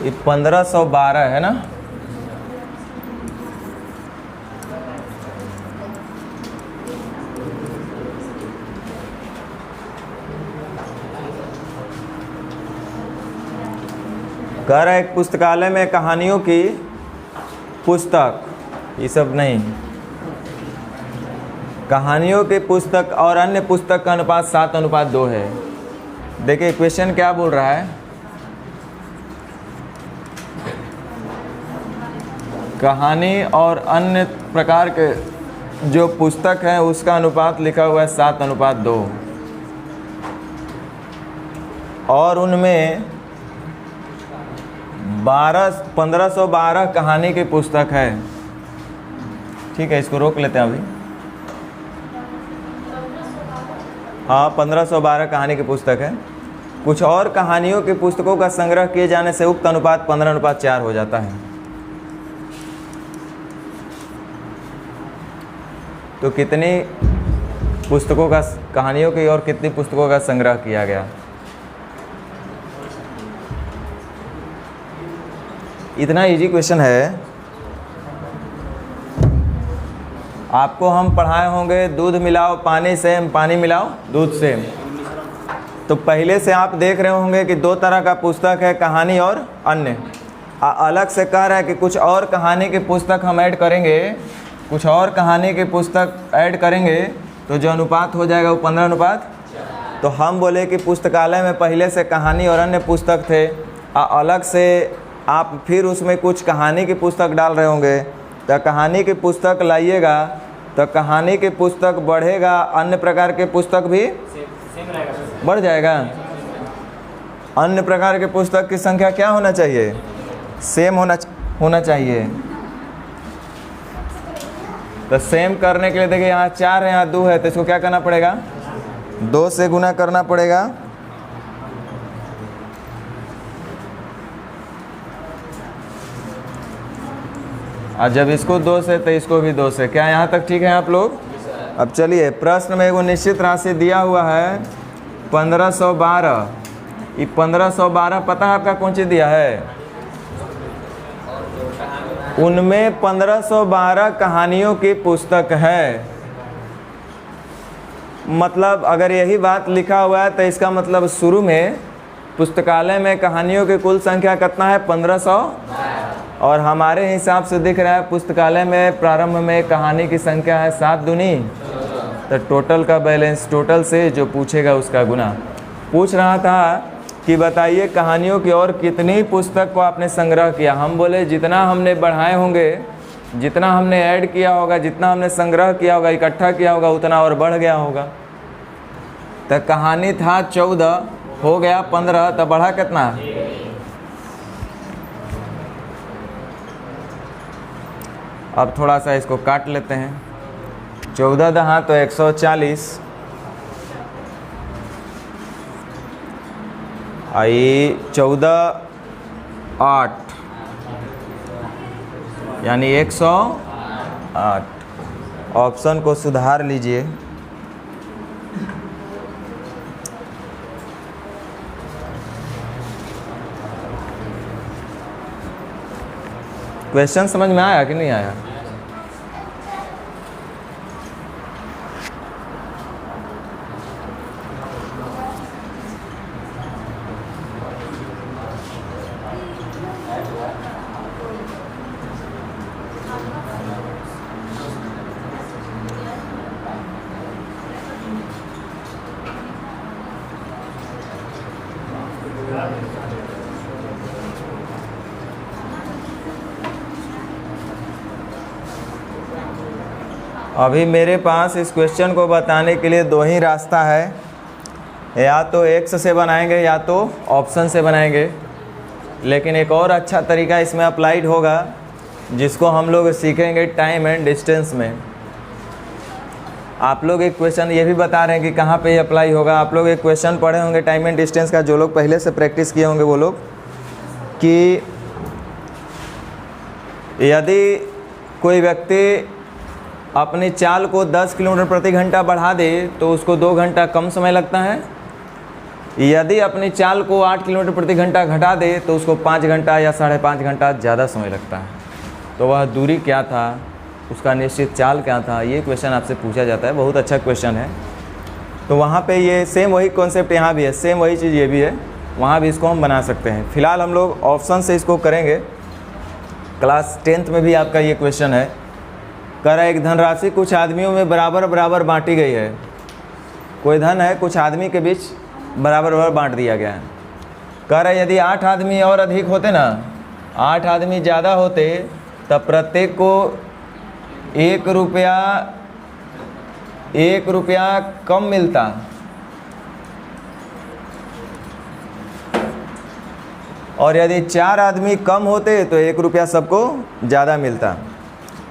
ये 1512 है ना। कह रहा है एक पुस्तकालय में कहानियों की पुस्तक, ये सब नहीं, कहानियों की पुस्तक और अन्य पुस्तक का अनुपात 7:2 है। देखिए क्वेश्चन क्या बोल रहा है, कहानी और अन्य प्रकार के जो पुस्तक हैं उसका अनुपात लिखा हुआ है 7:2, और उनमें 1512 कहानी की पुस्तक है। ठीक है, इसको रोक लेते हैं अभी। हाँ, 1512 कहानी की पुस्तक है। कुछ और कहानियों की पुस्तकों का संग्रह किए जाने से उक्त अनुपात 15:4 हो जाता है। तो कितनी पुस्तकों का, कहानियों की और कितनी पुस्तकों का संग्रह किया गया। इतना इजी क्वेश्चन है। आपको हम पढ़ाए होंगे दूध मिलाओ पानी सेम, पानी मिलाओ दूध सेम। तो पहले से आप देख रहे होंगे कि 2 तरह का पुस्तक है, कहानी और अन्य। अलग से कह रहा है कि कुछ और कहानी की पुस्तक हम ऐड करेंगे, कुछ और कहानी की पुस्तक ऐड करेंगे तो जो अनुपात हो जाएगा वो 15:। तो हम बोले कि पुस्तकालय में पहले से कहानी और अन्य पुस्तक थे, अलग से आप फिर उसमें कुछ कहानी की पुस्तक डाल रहे होंगे, तो कहानी की पुस्तक लाइएगा तो कहानी की पुस्तक बढ़ेगा, अन्य प्रकार के पुस्तक भी बढ़ जाएगा। अन्य प्रकार के पुस्तक की संख्या क्या होना चाहिए, सेम होना चाहिए। तो सेम करने के लिए देखिए यहाँ 4 है, यहाँ 2 है, तो इसको क्या करना पड़ेगा, 2 से गुना करना पड़ेगा। और जब इसको 2 से तो इसको भी 2 से। क्या यहाँ तक ठीक है आप लोग। अब चलिए, प्रश्न में एगो निश्चित राशि दिया हुआ है 1512। ये 1512 पता है आपका कौन सी दिया है, उनमें 1512 कहानियों की पुस्तक है। मतलब अगर यही बात लिखा हुआ है तो इसका मतलब शुरू में पुस्तकालय में कहानियों की कुल संख्या कितना है, 1500। और हमारे हिसाब से दिख रहा है पुस्तकालय में प्रारंभ में कहानी की संख्या है 7 दूनी। तो टोटल का बैलेंस, टोटल से जो पूछेगा उसका गुना। पूछ रहा था कि बताइए कहानियों की और कितनी पुस्तक को आपने संग्रह किया। हम बोले जितना हमने बढ़ाए होंगे, जितना हमने ऐड किया होगा, जितना हमने संग्रह किया होगा, इकट्ठा किया होगा, उतना और बढ़ गया होगा। तो कहानी था 14, हो गया 15, तो बढ़ा कितना। अब थोड़ा सा इसको काट लेते हैं। 14 दहा तो 140, आई 14 8 यानी 108। ऑप्शन को सुधार लीजिए। क्वेश्चन समझ में आया कि नहीं आया। अभी मेरे पास इस क्वेश्चन को बताने के लिए दो ही रास्ता है, या तो एक्स से बनाएंगे या तो ऑप्शन से बनाएंगे। लेकिन एक और अच्छा तरीका इसमें अप्लाइड होगा जिसको हम लोग सीखेंगे टाइम एंड डिस्टेंस में। आप लोग एक क्वेश्चन ये भी बता रहे हैं कि कहाँ पे ये अप्लाई होगा। आप लोग एक क्वेश्चन पढ़े होंगे टाइम एंड डिस्टेंस का, जो लोग पहले से प्रैक्टिस किए होंगे वो लोग, कि यदि कोई व्यक्ति अपनी चाल को 10 किलोमीटर प्रति घंटा बढ़ा दे तो उसको 2 घंटा कम समय लगता है। यदि अपनी चाल को 8 किलोमीटर प्रति घंटा घटा दे तो उसको 5 घंटा या 5.5 घंटा ज़्यादा समय लगता है। तो वह दूरी क्या था, उसका निश्चित चाल क्या था, ये क्वेश्चन आपसे पूछा जाता है। बहुत अच्छा क्वेश्चन है। तो वहाँ पे ये सेम वही कॉन्सेप्ट यहाँ भी है, सेम वही चीज़ ये भी है, वहाँ भी इसको हम बना सकते हैं। फ़िलहाल हम लोग ऑप्शन से इसको करेंगे। क्लास 10th में भी आपका ये क्वेश्चन है। कह रहा है एक धनराशि कुछ आदमियों में बराबर बराबर बांटी गई है। कोई धन है, कुछ आदमी के बीच बराबर बराबर बांट दिया गया है। कह रहा है यदि 8 आदमी और अधिक होते ना, 8 आदमी ज़्यादा होते तब प्रत्येक को 1 रुपया कम मिलता। और यदि 4 आदमी कम होते तो 1 रुपया सबको ज़्यादा मिलता।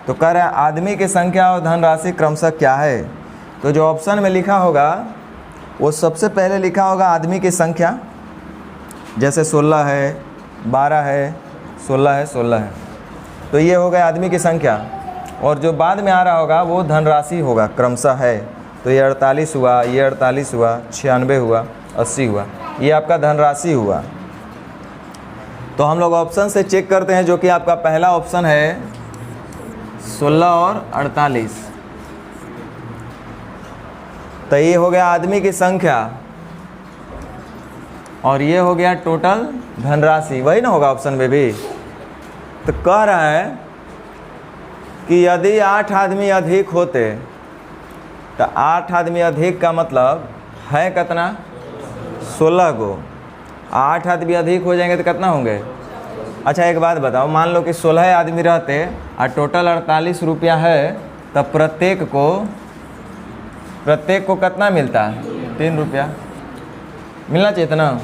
तो कह रहा है आदमी की संख्या और धनराशि क्रमशः क्या है। तो जो ऑप्शन में लिखा होगा वो सबसे पहले लिखा होगा आदमी की संख्या, जैसे 16 है, 12 है, 16 है, 16 है। तो ये हो गया आदमी की संख्या। और जो बाद में आ रहा होगा वो धनराशि होगा, क्रमशः है। तो ये 48 हुआ, ये 48 हुआ, 96 हुआ, 80 हुआ, ये आपका धनराशि हुआ। तो हम लोग ऑप्शन से चेक करते हैं, जो कि आपका पहला ऑप्शन है 16 और 48। तो ये हो गया आदमी की संख्या और ये हो गया टोटल धनराशि, वही ना होगा ऑप्शन में भी। तो कह रहा है कि यदि 8 आदमी अधिक होते, तो 8 आदमी अधिक का मतलब है कितना, 16 को। 8 आदमी अधिक हो जाएंगे तो कितना होंगे। अच्छा एक बात बताओ, मान लो कि 16 आदमी रहते और टोटल 48 रुपया है, तब प्रत्येक को कितना मिलता है, 3 रुपया मिलना चाहिए था ना।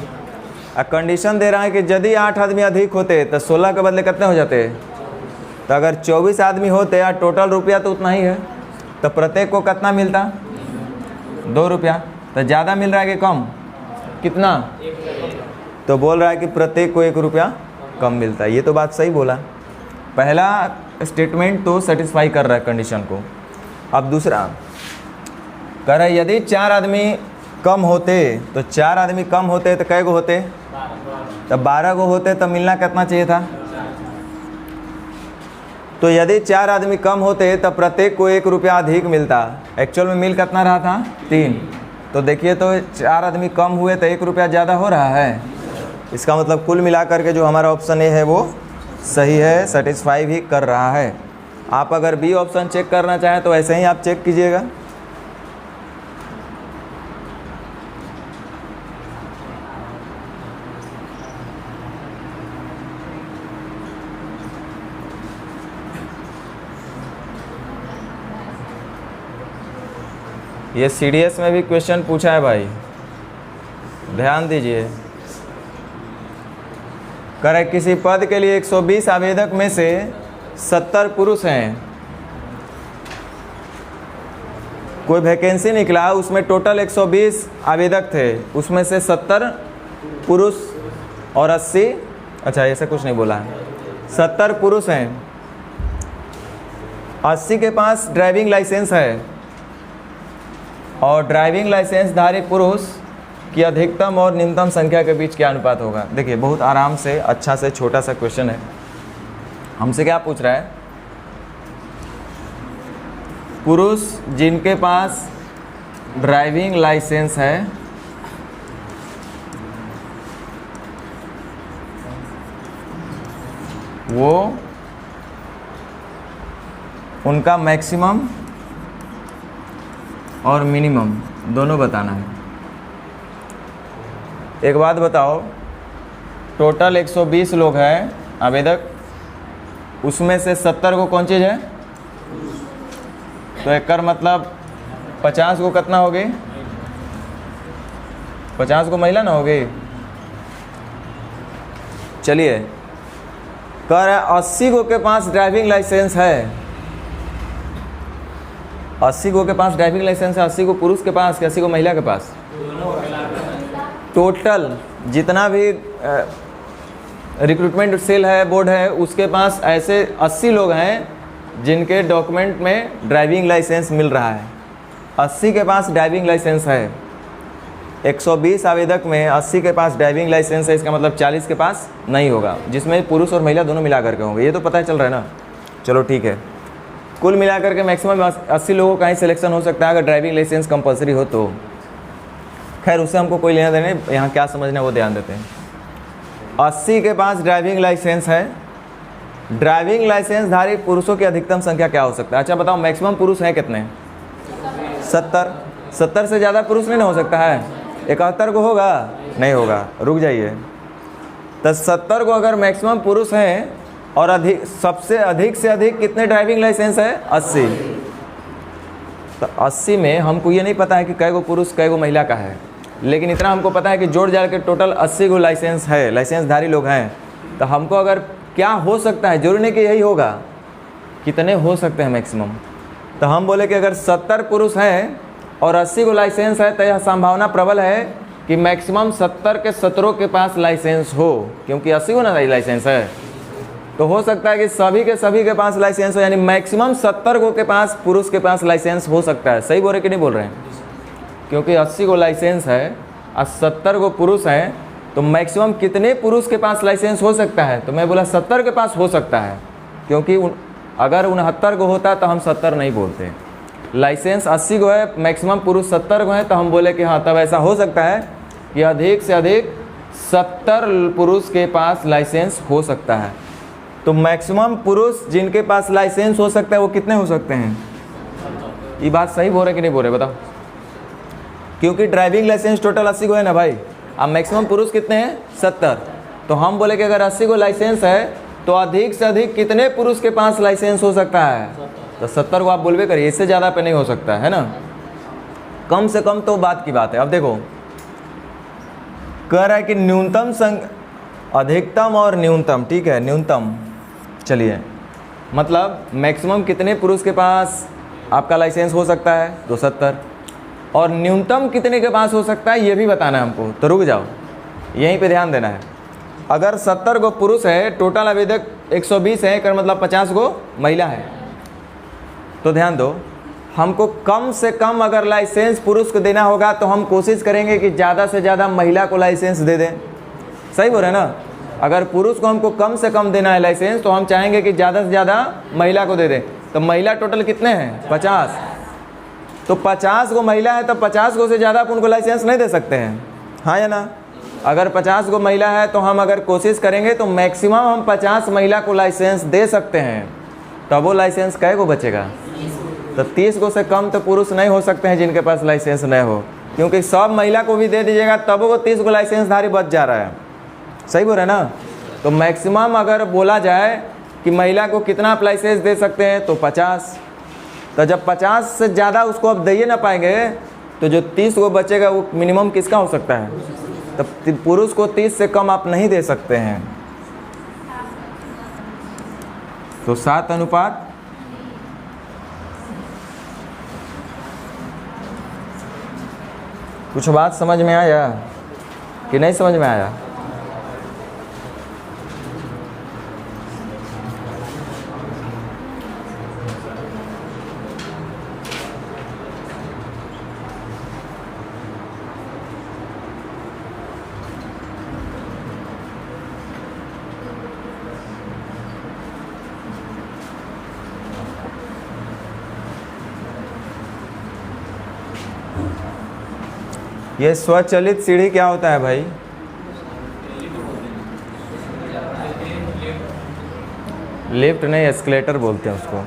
और कंडीशन दे रहा है कि यदि 8 आदमी अधिक होते तो 16 के बदले कितने हो जाते। तो अगर 24 आदमी होते और टोटल रुपया तो उतना ही है, तो प्रत्येक को कितना मिलता, 2 रुपया। तो ज़्यादा मिल रहा है कि कम, कितना। तो बोल रहा है कि प्रत्येक को 1 रुपया कम मिलता है। ये तो बात सही बोला, पहला स्टेटमेंट तो सेटिस्फाई कर रहा है कंडीशन को। अब दूसरा कह रहा है यदि 4 आदमी कम होते, तो 4 आदमी कम होते तो कै गो होते, तब 12 गो होते, तब मिलना कितना चाहिए था। तो यदि 4 आदमी कम होते तब प्रत्येक को 1 रुपया अधिक मिलता। एक्चुअल में मिल कितना रहा था, 3। तो देखिए तो 4 आदमी कम हुए तो 1 रुपया ज़्यादा हो रहा है। इसका मतलब कुल मिलाकर के जो हमारा ऑप्शन ए है वो सही है, सेटिस्फाई भी कर रहा है। आप अगर बी ऑप्शन चेक करना चाहें तो ऐसे ही आप चेक कीजिएगा। ये सीडीएस में भी क्वेश्चन पूछा है भाई, ध्यान दीजिए। करे किसी पद के लिए 120 आवेदक में से 70 पुरुष हैं। कोई वैकेंसी निकला, उसमें टोटल 120 आवेदक थे, उसमें से 70 पुरुष और 80, अच्छा ऐसा कुछ नहीं बोला है, 70 पुरुष हैं, 80 के पास ड्राइविंग लाइसेंस है और ड्राइविंग लाइसेंस धारी पुरुष की अधिकतम और न्यूनतम संख्या के बीच क्या अनुपात होगा। देखिए बहुत आराम से अच्छा से छोटा सा क्वेश्चन है। हमसे क्या पूछ रहा है, पुरुष जिनके पास ड्राइविंग लाइसेंस है वो उनका मैक्सिमम और मिनिमम दोनों बताना है। एक बात बताओ, टोटल 120 लोग हैं आवेदक, उसमें से 70 को कौन चीज़ है, तो एक मतलब 50 को कितना होगी, 50 को महिला ना होगी। चलिए, कह रहा है 80 गो के पास ड्राइविंग लाइसेंस है, 80 गो के पास ड्राइविंग लाइसेंस है, 80 को पुरुष के पास कि 80 को महिला के पास। टोटल जितना भी रिक्रूटमेंट सेल है, बोर्ड है, उसके पास ऐसे 80 लोग हैं जिनके डॉक्यूमेंट में ड्राइविंग लाइसेंस मिल रहा है। 80 के पास ड्राइविंग लाइसेंस है। 120 आवेदक में 80 के पास ड्राइविंग लाइसेंस है, इसका मतलब 40 के पास नहीं होगा, जिसमें पुरुष और महिला दोनों मिला करके होंगे। ये तो पता चल रहा है ना। चलो ठीक है, कुल मिलाकर के मैक्सिमम 80 लोगों का ही सिलेक्शन हो सकता है अगर ड्राइविंग लाइसेंस कंपलसरी हो तो। खैर उससे हमको कोई लेना देना, यहाँ क्या समझना है वो ध्यान देते हैं। 80 के पास ड्राइविंग लाइसेंस है। ड्राइविंग लाइसेंस धारी पुरुषों की अधिकतम संख्या क्या हो सकता है? अच्छा बताओ, मैक्सिमम पुरुष हैं कितने? 70। 70 से ज़्यादा पुरुष नहीं ना हो सकता है। 71 को होगा? नहीं होगा, रुक जाइए। तो 70 को अगर मैक्सिमम पुरुष हैं और अधिक, सबसे अधिक से अधिक कितने ड्राइविंग लाइसेंस है? 80। तो 80 में हमको ये नहीं पता है कि कै गो पुरुष कै गो महिला का है, लेकिन इतना हमको पता है कि जोड़ जाड़ के टोटल 80 गो लाइसेंस है, लाइसेंसधारी लोग हैं। तो हमको अगर क्या हो सकता है, जरूरी नहीं कि यही होगा, कितने हो सकते हैं मैक्सिमम। तो हम बोले कि अगर 70 पुरुष हैं और 80 को लाइसेंस है तो यह संभावना प्रबल है कि मैक्सिमम 70 के 17 के पास लाइसेंस हो, क्योंकि 80 को ना लाइसेंस है। तो हो सकता है कि सभी के पास लाइसेंस हो, यानी मैक्सिमम 70 को के पास पुरुष के पास लाइसेंस हो सकता है। सही बोल रहे कि नहीं बोल रहे हैं? क्योंकि 80 को लाइसेंस है और 70 को पुरुष हैं, तो मैक्सिमम कितने पुरुष के पास लाइसेंस हो सकता है? तो मैं बोला 70 के पास हो सकता है, क्योंकि अगर 69 को होता तो हम 70 नहीं बोलते। लाइसेंस 80 को है, मैक्सिमम पुरुष 70 को है, तो हम बोले कि हाँ तब ऐसा हो सकता है कि अधिक से अधिक 70 पुरुष के पास लाइसेंस हो सकता है। तो मैक्सिमम पुरुष जिनके पास लाइसेंस हो सकता है वो कितने हो सकते हैं? ये बात सही बोल रहे कि नहीं बोल रहे बताओ? क्योंकि ड्राइविंग लाइसेंस टोटल 80 को है ना भाई, अब मैक्सिमम पुरुष कितने हैं? 70। तो हम बोले कि अगर 80 को लाइसेंस है तो अधिक से अधिक कितने पुरुष के पास लाइसेंस हो सकता है? तो 70 को आप बोलबे करिए, इससे ज़्यादा पे नहीं हो सकता है ना, कम से कम तो बात की बात है। अब देखो कह रहा है कि न्यूनतम अधिकतम और न्यूनतम, ठीक है, न्यूनतम, चलिए मतलब मैक्सिमम कितने पुरुष के पास आपका लाइसेंस हो सकता है? तो 70। और न्यूनतम कितने के पास हो सकता है ये भी बताना है हमको। तो रुक जाओ, यहीं पे ध्यान देना है। अगर 70 को पुरुष है, टोटल आवेदक 120 है, कर मतलब 50 को महिला है। तो ध्यान दो, हमको कम से कम अगर लाइसेंस पुरुष को देना होगा तो हम कोशिश करेंगे कि ज़्यादा से ज़्यादा महिला को लाइसेंस दे दें। सही बोल रहे हैं ना? अगर पुरुष को हमको कम से कम देना है लाइसेंस तो हम चाहेंगे कि ज़्यादा से ज़्यादा महिला को दे दें। तो महिला टोटल कितने हैं? 50। तो 50 को महिला है तो 50 को से ज़्यादा आप उनको लाइसेंस नहीं दे सकते हैं, हाँ या ना? अगर 50 को महिला है तो हम अगर कोशिश करेंगे तो मैक्सिमम हम 50 महिला को लाइसेंस दे सकते हैं। तब वो लाइसेंस कै को बचेगा? तो 30 को से कम तो पुरुष नहीं हो सकते हैं जिनके पास लाइसेंस नहीं हो, क्योंकि सब महिला को भी दे दीजिएगा तब वो 30 को लाइसेंसधारी बच जा रहा है। सही बोल रहे हैं ना? तो मैक्सिमम अगर बोला जाए कि महिला को कितना आप लाइसेंस दे सकते हैं तो 50। तो जब 50 से ज़्यादा उसको आप दे ही ना पाएंगे तो जो 30 को बचेगा वो मिनिमम किसका हो सकता है? तो पुरुष को 30 से कम आप नहीं दे सकते हैं। तो 7 अनुपात कुछ बात समझ में आया कि नहीं समझ में आया? ये स्वचालित सीढ़ी क्या होता है भाई? लिफ्ट नहीं, एस्केलेटर बोलते हैं उसको।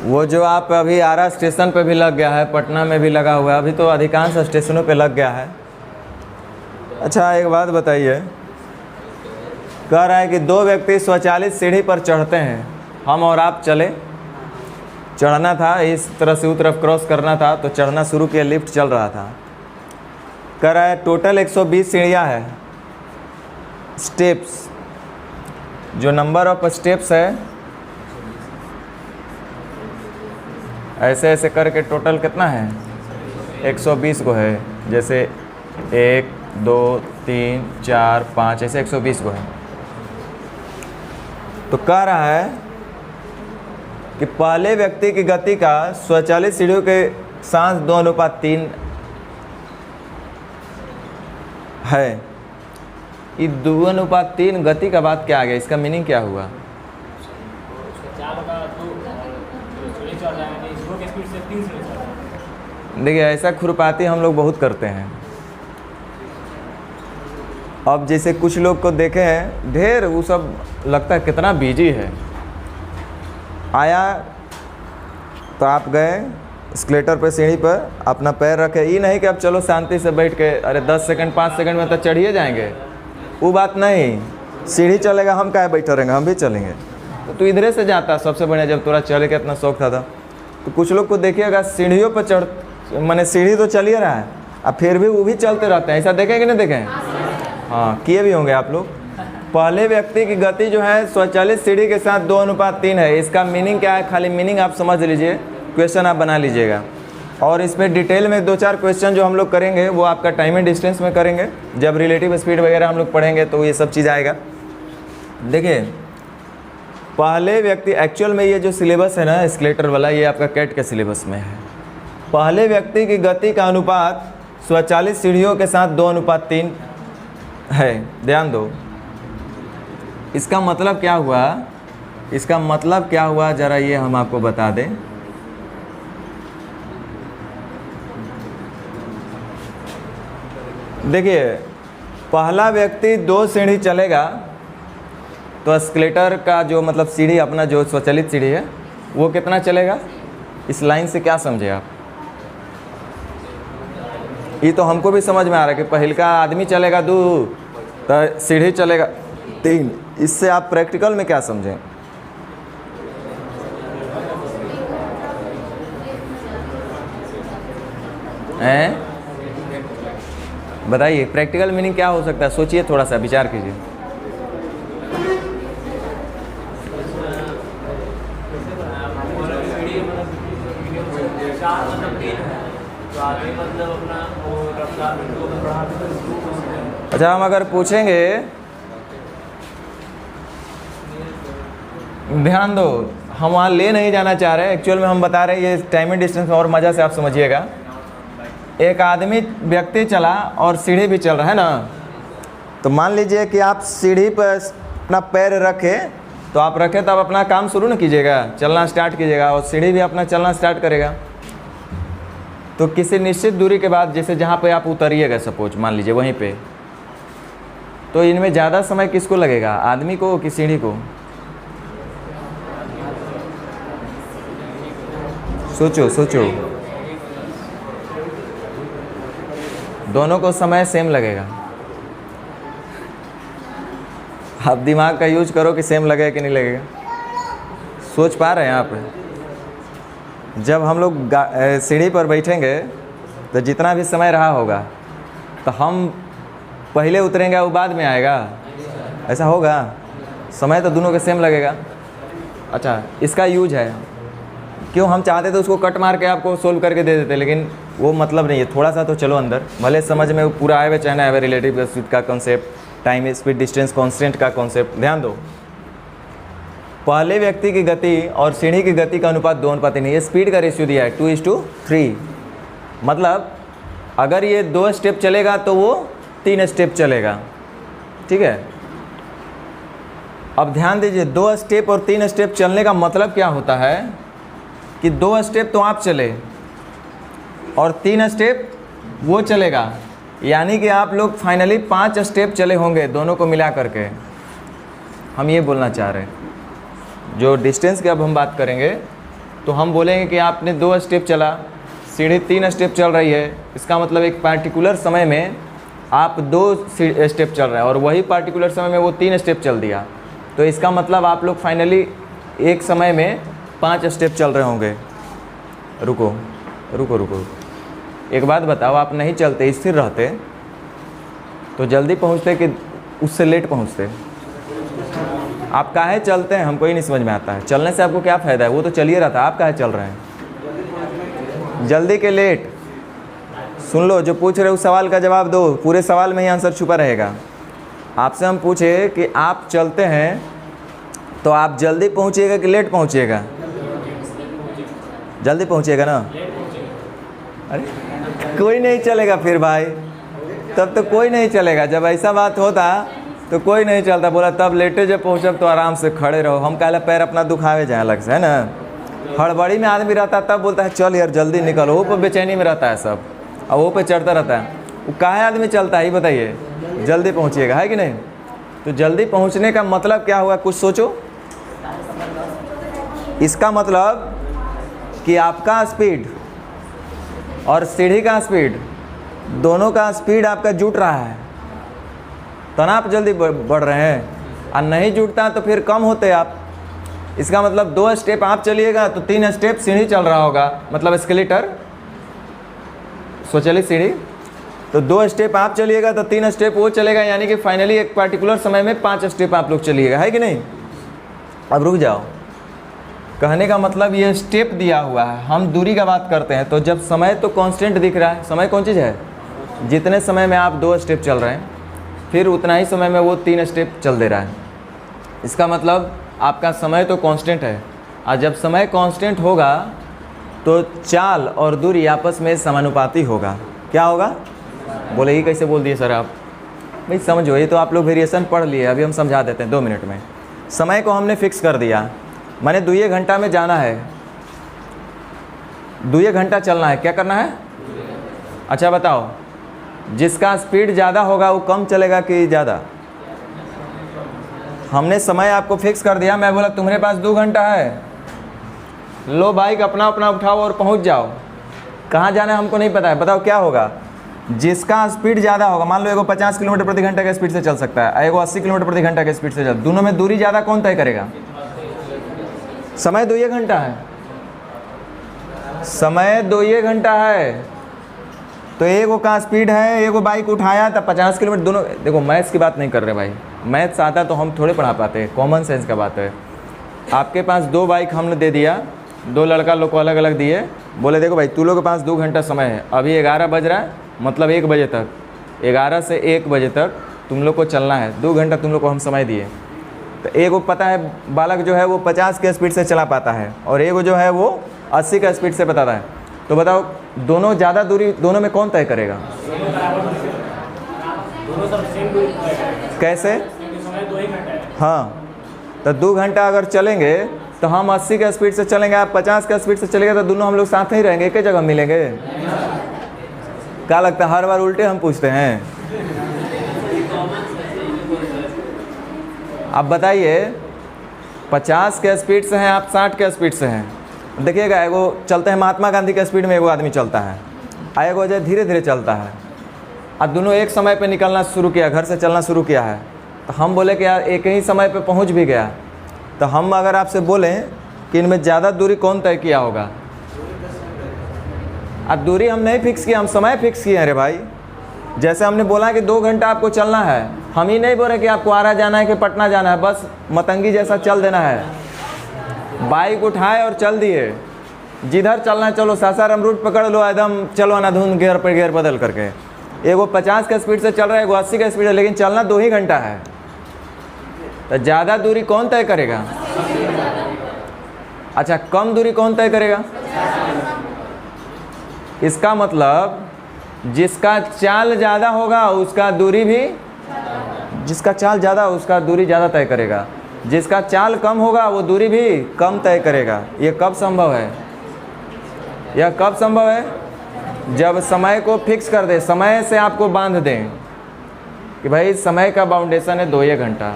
वो जो आप अभी आरा स्टेशन पे भी लग गया है, पटना में भी लगा हुआ है, अभी तो अधिकांश स्टेशनों पे लग गया है। अच्छा एक बात बताइए, कह रहा है कि 2 व्यक्ति स्वचालित सीढ़ी पर चढ़ते हैं, हम और आप चले, चढ़ना था, इस तरह से उस तरफ क्रॉस करना था, तो चढ़ना शुरू किया, लिफ्ट चल रहा था। कह रहा है टोटल 120 सीढ़ियाँ है, स्टेप्स, जो नंबर ऑफ स्टेप्स है ऐसे ऐसे करके टोटल कितना है 120 को है, जैसे 1 2 3 4 5 ऐसे 120 को है। तो कह रहा है कि पहले व्यक्ति की गति का स्वचालित सीढ़ियों के साथ 2:3 है। ये 2:3 गति का बात क्या आ गया, इसका मीनिंग क्या हुआ? देखिए ऐसा खुरपाती हम लोग बहुत करते हैं। अब जैसे कुछ लोग को देखे हैं ढेर, वो सब लगता है कितना बिजी है। आया तो आप गए स्केलेटर पे, सीढ़ी पर अपना पैर रखे, ये नहीं कि अब चलो शांति से बैठ के अरे 10 सेकंड 5 सेकंड में तो चढ़िए जाएंगे, वो बात नहीं। सीढ़ी चलेगा, हम काहे बैठे रहेंगे, हम भी चलेंगे। तो तू इधरे से जाता सबसे बढ़िया, जब तोरा चले के इतना शौक था। तो कुछ लोग को देखिएगा सीढ़ियों पर चढ़, माने सीढ़ी तो चल ही रहा है, अब फिर भी वो भी चलते रहते हैं। ऐसा देखें कि नहीं देखें? हाँ, किए भी होंगे आप लोग। पहले व्यक्ति की गति जो है स्वचालित सीढ़ी के साथ 2:3 है। इसका मीनिंग क्या है, खाली मीनिंग आप समझ लीजिए, क्वेश्चन आप बना लीजिएगा। और इस पर डिटेल में 2-4 क्वेश्चन जो हम लोग करेंगे वो आपका टाइम एंड डिस्टेंस में करेंगे। जब रिलेटिव स्पीड वगैरह हम लोग पढ़ेंगे तो ये सब चीज़ आएगा। देखिए पहले व्यक्ति, एक्चुअल में ये जो सिलेबस है ना स्केलेटर वाला, ये आपका कैट के सिलेबस में है। पहले व्यक्ति की गति का अनुपात स्वचालित सीढ़ियों के साथ 2:3 है। ध्यान दो, इसका मतलब क्या हुआ, इसका मतलब क्या हुआ ज़रा ये हम आपको बता दें। देखिए पहला व्यक्ति 2 सीढ़ी चलेगा तो स्केलेटर का जो मतलब सीढ़ी, अपना जो स्वचालित सीढ़ी है वो कितना चलेगा, इस लाइन से क्या समझे आप? ये तो हमको भी समझ में आ रहा है कि पहल का आदमी चलेगा 2 तो सीढ़ी चलेगा 3। इससे आप प्रैक्टिकल में क्या समझें? हैं? बताइए प्रैक्टिकल मीनिंग क्या हो सकता है, सोचिए, थोड़ा सा विचार कीजिए। अच्छा, हम अगर पूछेंगे, ध्यान दो, हम वहाँ ले नहीं जाना चाह रहे, एक्चुअल में हम बता रहे हैं ये टाइम एंड डिस्टेंस में, और मज़ा से आप समझिएगा। एक आदमी व्यक्ति चला और सीढ़ी भी चल रहा है ना, तो मान लीजिए कि आप सीढ़ी पर अपना पैर रखें, तो आप रखें तब अपना काम शुरू न कीजिएगा, चलना स्टार्ट कीजिएगा, और सीढ़ी भी अपना चलना स्टार्ट करेगा। तो किसी निश्चित दूरी के बाद, जैसे जहाँ पे आप उतरिएगा सपोज मान लीजिए वहीं पे, तो इनमें ज़्यादा समय किसको लगेगा, आदमी को कि सीढ़ी को? सोचो सोचो, दोनों को समय सेम लगेगा। आप दिमाग का यूज करो कि सेम लगेगा कि नहीं लगेगा। सोच पा रहे हैं आप? जब हम लोग सीढ़ी पर बैठेंगे तो जितना भी समय रहा होगा, तो हम पहले उतरेंगे वो बाद में आएगा, ऐसा होगा? समय तो दोनों के सेम लगेगा। अच्छा, इसका यूज है क्यों, हम चाहते थे उसको कट मार के आपको सोल्व करके दे देते, लेकिन वो मतलब नहीं है। थोड़ा सा तो चलो अंदर, भले समझ में पूरा आए हुए चाहे ना आए हुए, रिलेटिव स्पीड का concept, time speed distance constant का कॉन्सेप्ट। ध्यान दो, पहले व्यक्ति की गति और सीढ़ी की गति का अनुपात 2:3 है। ये स्पीड का रेशियो दिया है 2:3। मतलब अगर ये 2 स्टेप चलेगा तो वो 3 स्टेप चलेगा, ठीक है। अब ध्यान दीजिए, 2 स्टेप और 3 स्टेप चलने का मतलब क्या होता है कि 2 स्टेप तो आप चले और 3 स्टेप वो चलेगा, यानी कि आप लोग फाइनली 5 स्टेप चले होंगे दोनों को मिला करके। हम ये बोलना चाह रहे हैं, जो डिस्टेंस की अब हम बात करेंगे तो हम बोलेंगे कि आपने 2 स्टेप चला, सीढ़ी 3 स्टेप चल रही है, इसका मतलब एक पार्टिकुलर समय में आप 2 स्टेप चल रहे हैं और वही पार्टिकुलर समय में वो 3 स्टेप चल दिया, तो इसका मतलब आप लोग फाइनली एक समय में 5 स्टेप चल रहे होंगे। रुको रुको रुको, एक बात बताओ, आप नहीं चलते, स्थिर रहते तो जल्दी पहुंचते कि उससे लेट पहुंचते? आप काहे चलते हैं हमको ही नहीं समझ में आता है। चलने से आपको क्या फ़ायदा है? वो तो चलिए रहा था, आप काहे चल रहे हैं? जल्दी के लेट? सुन लो, जो पूछ रहे उस सवाल का जवाब दो, पूरे सवाल में ही आंसर छुपा रहेगा। आपसे हम पूछे कि आप चलते हैं तो आप जल्दी पहुंचिएगा कि लेट पहुंचिएगा? जल्दी पहुंचिएगा ना? अरे कोई नहीं चलेगा फिर भाई, तब तो कोई नहीं चलेगा। जब ऐसा बात होता तो कोई नहीं चलता। बोला तब लेटे जब पहुँचब तो आराम से खड़े रहो। हम कहला पैर अपना दुखावे जाए अलग से, है ना। हड़बड़ी में आदमी रहता तब बोलता है चल यार जल्दी निकलो, वो पर बेचैनी में रहता है सब, और वो पे चढ़ता रहता है। वो काहे आदमी चलता है ये बताइए? जल्दी पहुँचिएगा, है कि नहीं? तो जल्दी पहुँचने का मतलब क्या हुआ, कुछ सोचो। इसका मतलब कि आपका स्पीड और सीढ़ी का स्पीड, दोनों का स्पीड आपका जुट रहा है, तो ना आप जल्दी बढ़ रहे हैं। और नहीं जुटता तो फिर कम होते आप। इसका मतलब 2 स्टेप आप चलिएगा तो 3 स्टेप सीढ़ी चल रहा होगा, मतलब एस्केलेटर, स्वचालित सीढ़ी। तो 2 स्टेप आप चलिएगा तो 3 स्टेप वो चलेगा, यानी कि फाइनली एक पार्टिकुलर समय में 5 स्टेप आप लोग चलिएगा, है कि नहीं? अब रुक जाओ, कहने का मतलब ये स्टेप दिया हुआ है, हम दूरी का बात करते हैं। तो जब समय तो कांस्टेंट दिख रहा है, समय कौन चीज़ है? जितने समय में आप 2 स्टेप चल रहे हैं, फिर उतना ही समय में वो 3 स्टेप चल दे रहा है। इसका मतलब आपका समय तो कांस्टेंट है, और जब समय कांस्टेंट होगा तो चाल और दूरी आपस में समानुपाती होगा। क्या होगा? बोले ये कैसे बोल दिए सर आप? भाई समझो, ये तो आप लोग वेरिएशन पढ़ लिए, अभी हम समझा देते हैं 2 मिनट में। समय को हमने फिक्स कर दिया, मैंने 2 घंटा में जाना है, 2 घंटा चलना है, क्या करना है? अच्छा बताओ, जिसका स्पीड ज़्यादा होगा वो कम चलेगा कि ज़्यादा? हमने समय आपको फिक्स कर दिया। मैं बोला तुम्हारे पास 2 घंटा है, लो बाइक अपना अपना उठाओ और पहुंच जाओ। कहाँ जाना है हमको नहीं पता है, बताओ क्या होगा? जिसका स्पीड ज़्यादा होगा, मान लो एगो 50 किलोमीटर प्रति घंटा के स्पीड से चल सकता है, एगो 80 किलोमीटर प्रति घंटा के स्पीड से चल, दोनों में दूरी ज़्यादा कौन तय करेगा? समय 2 घंटा है, समय 2 घंटा है, तो एगो का स्पीड है, एगो बाइक उठाया तो 50 किलोमीटर, दोनों। देखो मैथ्स की बात नहीं कर रहे भाई, मैथ्स आता तो हम थोड़े पढ़ा पाते, कॉमन सेंस का बात है। आपके पास 2 बाइक हमने दे दिया, 2 लड़का लोग को अलग अलग दिए, बोले देखो भाई तू लोग के पास 2 घंटा समय है, अभी 11 बज रहा है, मतलब 1 बजे तक, 11 से 1 बजे तक तुम लोग को चलना है, 2 घंटा तुम लोग को हम समय दिए। तो एगो पता है बालक जो है वो 50 के स्पीड से चला पाता है, और एगो जो है वो 80 का स्पीड से बताता है। तो बताओ दोनों ज़्यादा दूरी, दोनों में कौन तय करेगा? कैसे? हाँ, तो 2 घंटा अगर चलेंगे तो हम 80 का स्पीड से चलेंगे, आप 50 का स्पीड से चलेंगे, तो दोनों हम लोग साथ ही रहेंगे, एक ही जगह मिलेंगे। क्या लगता है हर बार उल्टे हम पूछते हैं? अब बताइए 50 के स्पीड से हैं आप, 60 के स्पीड से हैं, देखिएगा एगो चलते हैं महात्मा गांधी के स्पीड में, एगो आदमी चलता है, एगो जो धीरे धीरे चलता है, और दोनों एक समय पे निकलना शुरू किया, घर से चलना शुरू किया है। तो हम बोले कि यार एक ही समय पे पहुंच भी गया, तो हम अगर आपसे बोलें कि इनमें ज़्यादा दूरी कौन तय किया होगा? अब दूरी हम नहीं फिक्स किया, हम समय फिक्स किए। अरे भाई जैसे हमने बोला कि 2 घंटा आपको चलना है, हम ही नहीं बोले कि आपको आरा जाना है कि पटना जाना है, बस मतंगी जैसा चल देना है। बाइक उठाए और चल दिए, जिधर चलना चलो, सासाराम रूट पकड़ लो एकदम, चलो अनाधुन गियर पर गियर बदल करके। एगो 50 के स्पीड से चल रहा है, एगो 80 का स्पीड है, लेकिन चलना 2 ही घंटा है। तो ज़्यादा दूरी कौन तय करेगा? अच्छा, कम दूरी कौन तय करेगा? इसका मतलब जिसका चाल ज़्यादा होगा उसका दूरी भी, जिसका चाल ज़्यादा उसका दूरी ज़्यादा तय करेगा, जिसका चाल कम होगा वो दूरी भी कम तय करेगा। ये कब संभव है? यह कब संभव है? जब समय को फिक्स कर दे, समय से आपको बांध दें कि भाई समय का बाउंडेशन है 2 घंटा,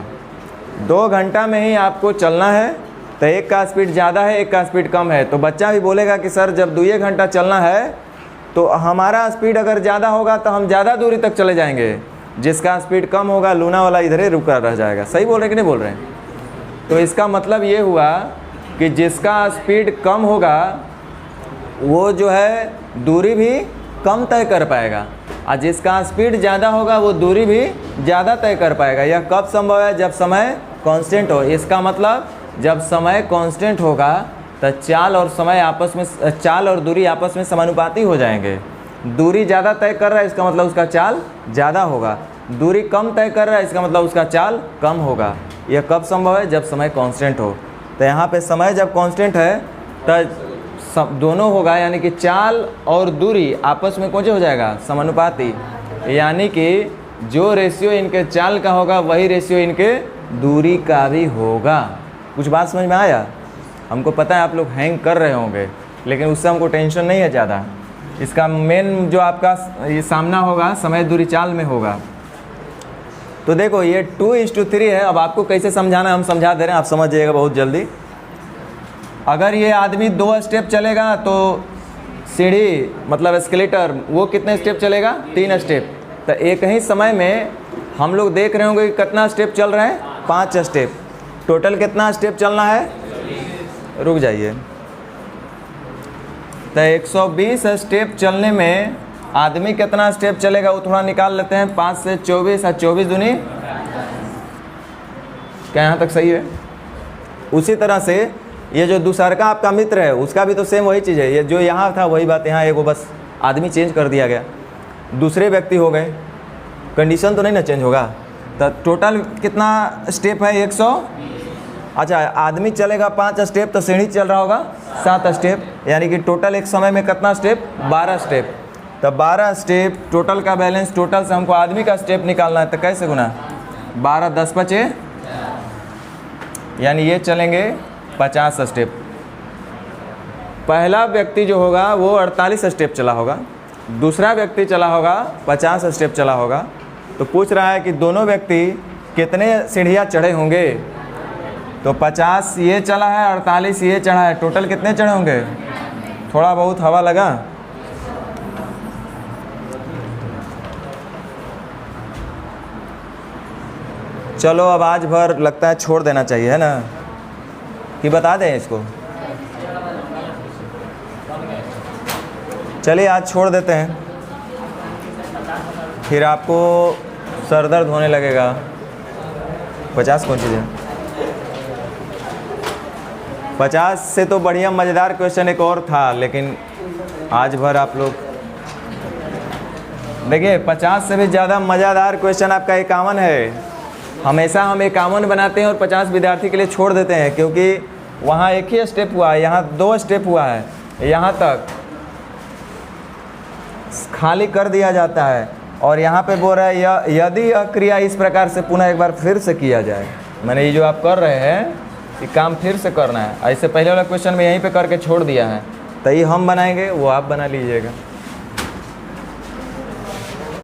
2 घंटा में ही आपको चलना है, तो एक का स्पीड ज़्यादा है, एक का स्पीड कम है। तो बच्चा भी बोलेगा कि सर जब 2 घंटा चलना है तो हमारा स्पीड अगर ज़्यादा होगा तो हम ज़्यादा दूरी तक चले जाएंगे, जिसका स्पीड कम होगा लूना वाला इधर ही रुका रह जाएगा। सही बोल रहे कि नहीं बोल रहे हैं? तो इसका मतलब ये हुआ कि जिसका स्पीड कम होगा वो जो है दूरी भी कम तय कर पाएगा, और जिसका स्पीड ज़्यादा होगा वो दूरी भी ज़्यादा तय कर पाएगा। यह कब संभव है? जब समय कांस्टेंट हो। इसका मतलब जब समय कांस्टेंट होगा तो चाल और समय आपस में, चाल और दूरी आपस में समानुपाती हो जाएंगे। दूरी ज़्यादा तय कर रहा है इसका मतलब उसका चाल ज़्यादा होगा, दूरी कम तय कर रहा है इसका मतलब उसका चाल कम होगा। यह कब संभव है? जब समय कांस्टेंट हो। तो यहाँ पे समय जब कांस्टेंट है तो दोनों होगा, यानी कि चाल और दूरी आपस में कौन हो जाएगा? समानुपाती। यानी कि जो रेशियो इनके चाल का होगा वही रेशियो इनके दूरी का भी होगा। कुछ बात समझ में आया? हमको पता है आप लोग हैंग कर रहे होंगे, लेकिन उससे हमको टेंशन नहीं है ज़्यादा। इसका मेन जो आपका ये सामना होगा समय दूरी चाल में होगा। तो देखो ये 2:3 है। अब आपको कैसे समझाना है हम समझा दे रहे हैं, आप समझ जाइएगा बहुत जल्दी। अगर ये आदमी 2 स्टेप चलेगा तो सीढ़ी मतलब एस्केलेटर वो कितने स्टेप चलेगा? 3 स्टेप। तो एक ही समय में हम लोग देख रहे होंगे कि कितना स्टेप चल रहे हैं? 5 स्टेप। टोटल कितना स्टेप चलना है? रुक जाइए। तो 120 स्टेप चलने में आदमी कितना स्टेप चलेगा वो थोड़ा निकाल लेते हैं। 5 से 24 और 24 दूनी, क्या यहाँ तक सही है? उसी तरह से ये जो दूसरा का आपका मित्र है उसका भी तो सेम वही चीज़ है। ये जो यहाँ था वही बात यहाँ, एगो बस आदमी चेंज कर दिया गया, दूसरे व्यक्ति हो गए, कंडीशन तो नहीं ना चेंज होगा। तो टोटल कितना स्टेप है? 100। अच्छा, आदमी चलेगा 5 स्टेप तो सीढ़ी चल रहा होगा 7 स्टेप, यानी कि टोटल एक समय में कितना स्टेप? 12 स्टेप। तो 12 स्टेप टोटल का बैलेंस, टोटल से हमको आदमी का स्टेप निकालना है। तो कैसे गुना? 12 10 5, यानी ये चलेंगे 50 स्टेप। पहला व्यक्ति जो होगा वो 48 स्टेप चला होगा, दूसरा व्यक्ति चला होगा 50 स्टेप चला होगा। तो पूछ रहा है कि दोनों व्यक्ति कितने सीढ़ियाँ चढ़े होंगे? तो 50 ये चला है, 48 ये चढ़ा है, टोटल कितने चढ़े होंगे? थोड़ा बहुत हवा लगा? चलो अब आज भर लगता है छोड़ देना चाहिए, है ना? कि बता दें इसको? चलिए आज छोड़ देते हैं, फिर आपको सर दर्द होने लगेगा। 50 कौन चीज़ है? 50 से तो बढ़िया मज़ेदार क्वेश्चन एक और था, लेकिन आज भर आप लोग देखिए 50 से भी ज़्यादा मज़ेदार क्वेश्चन आपका 51 है। हमेशा हम 51 बनाते हैं और 50 विद्यार्थी के लिए छोड़ देते हैं, क्योंकि वहाँ एक ही स्टेप हुआ है, यहाँ 2 स्टेप हुआ है, यहाँ तक खाली कर दिया जाता है। और यहाँ पे बोल रहा है यदि यह क्रिया इस प्रकार से पुनः एक बार फिर से किया जाए, मैंने ये जो आप कर रहे हैं ये काम फिर से करना है। ऐसे पहले वाला क्वेश्चन में यहीं पे करके छोड़ दिया है, तो ये हम बनाएंगे, वो आप बना लीजिएगा।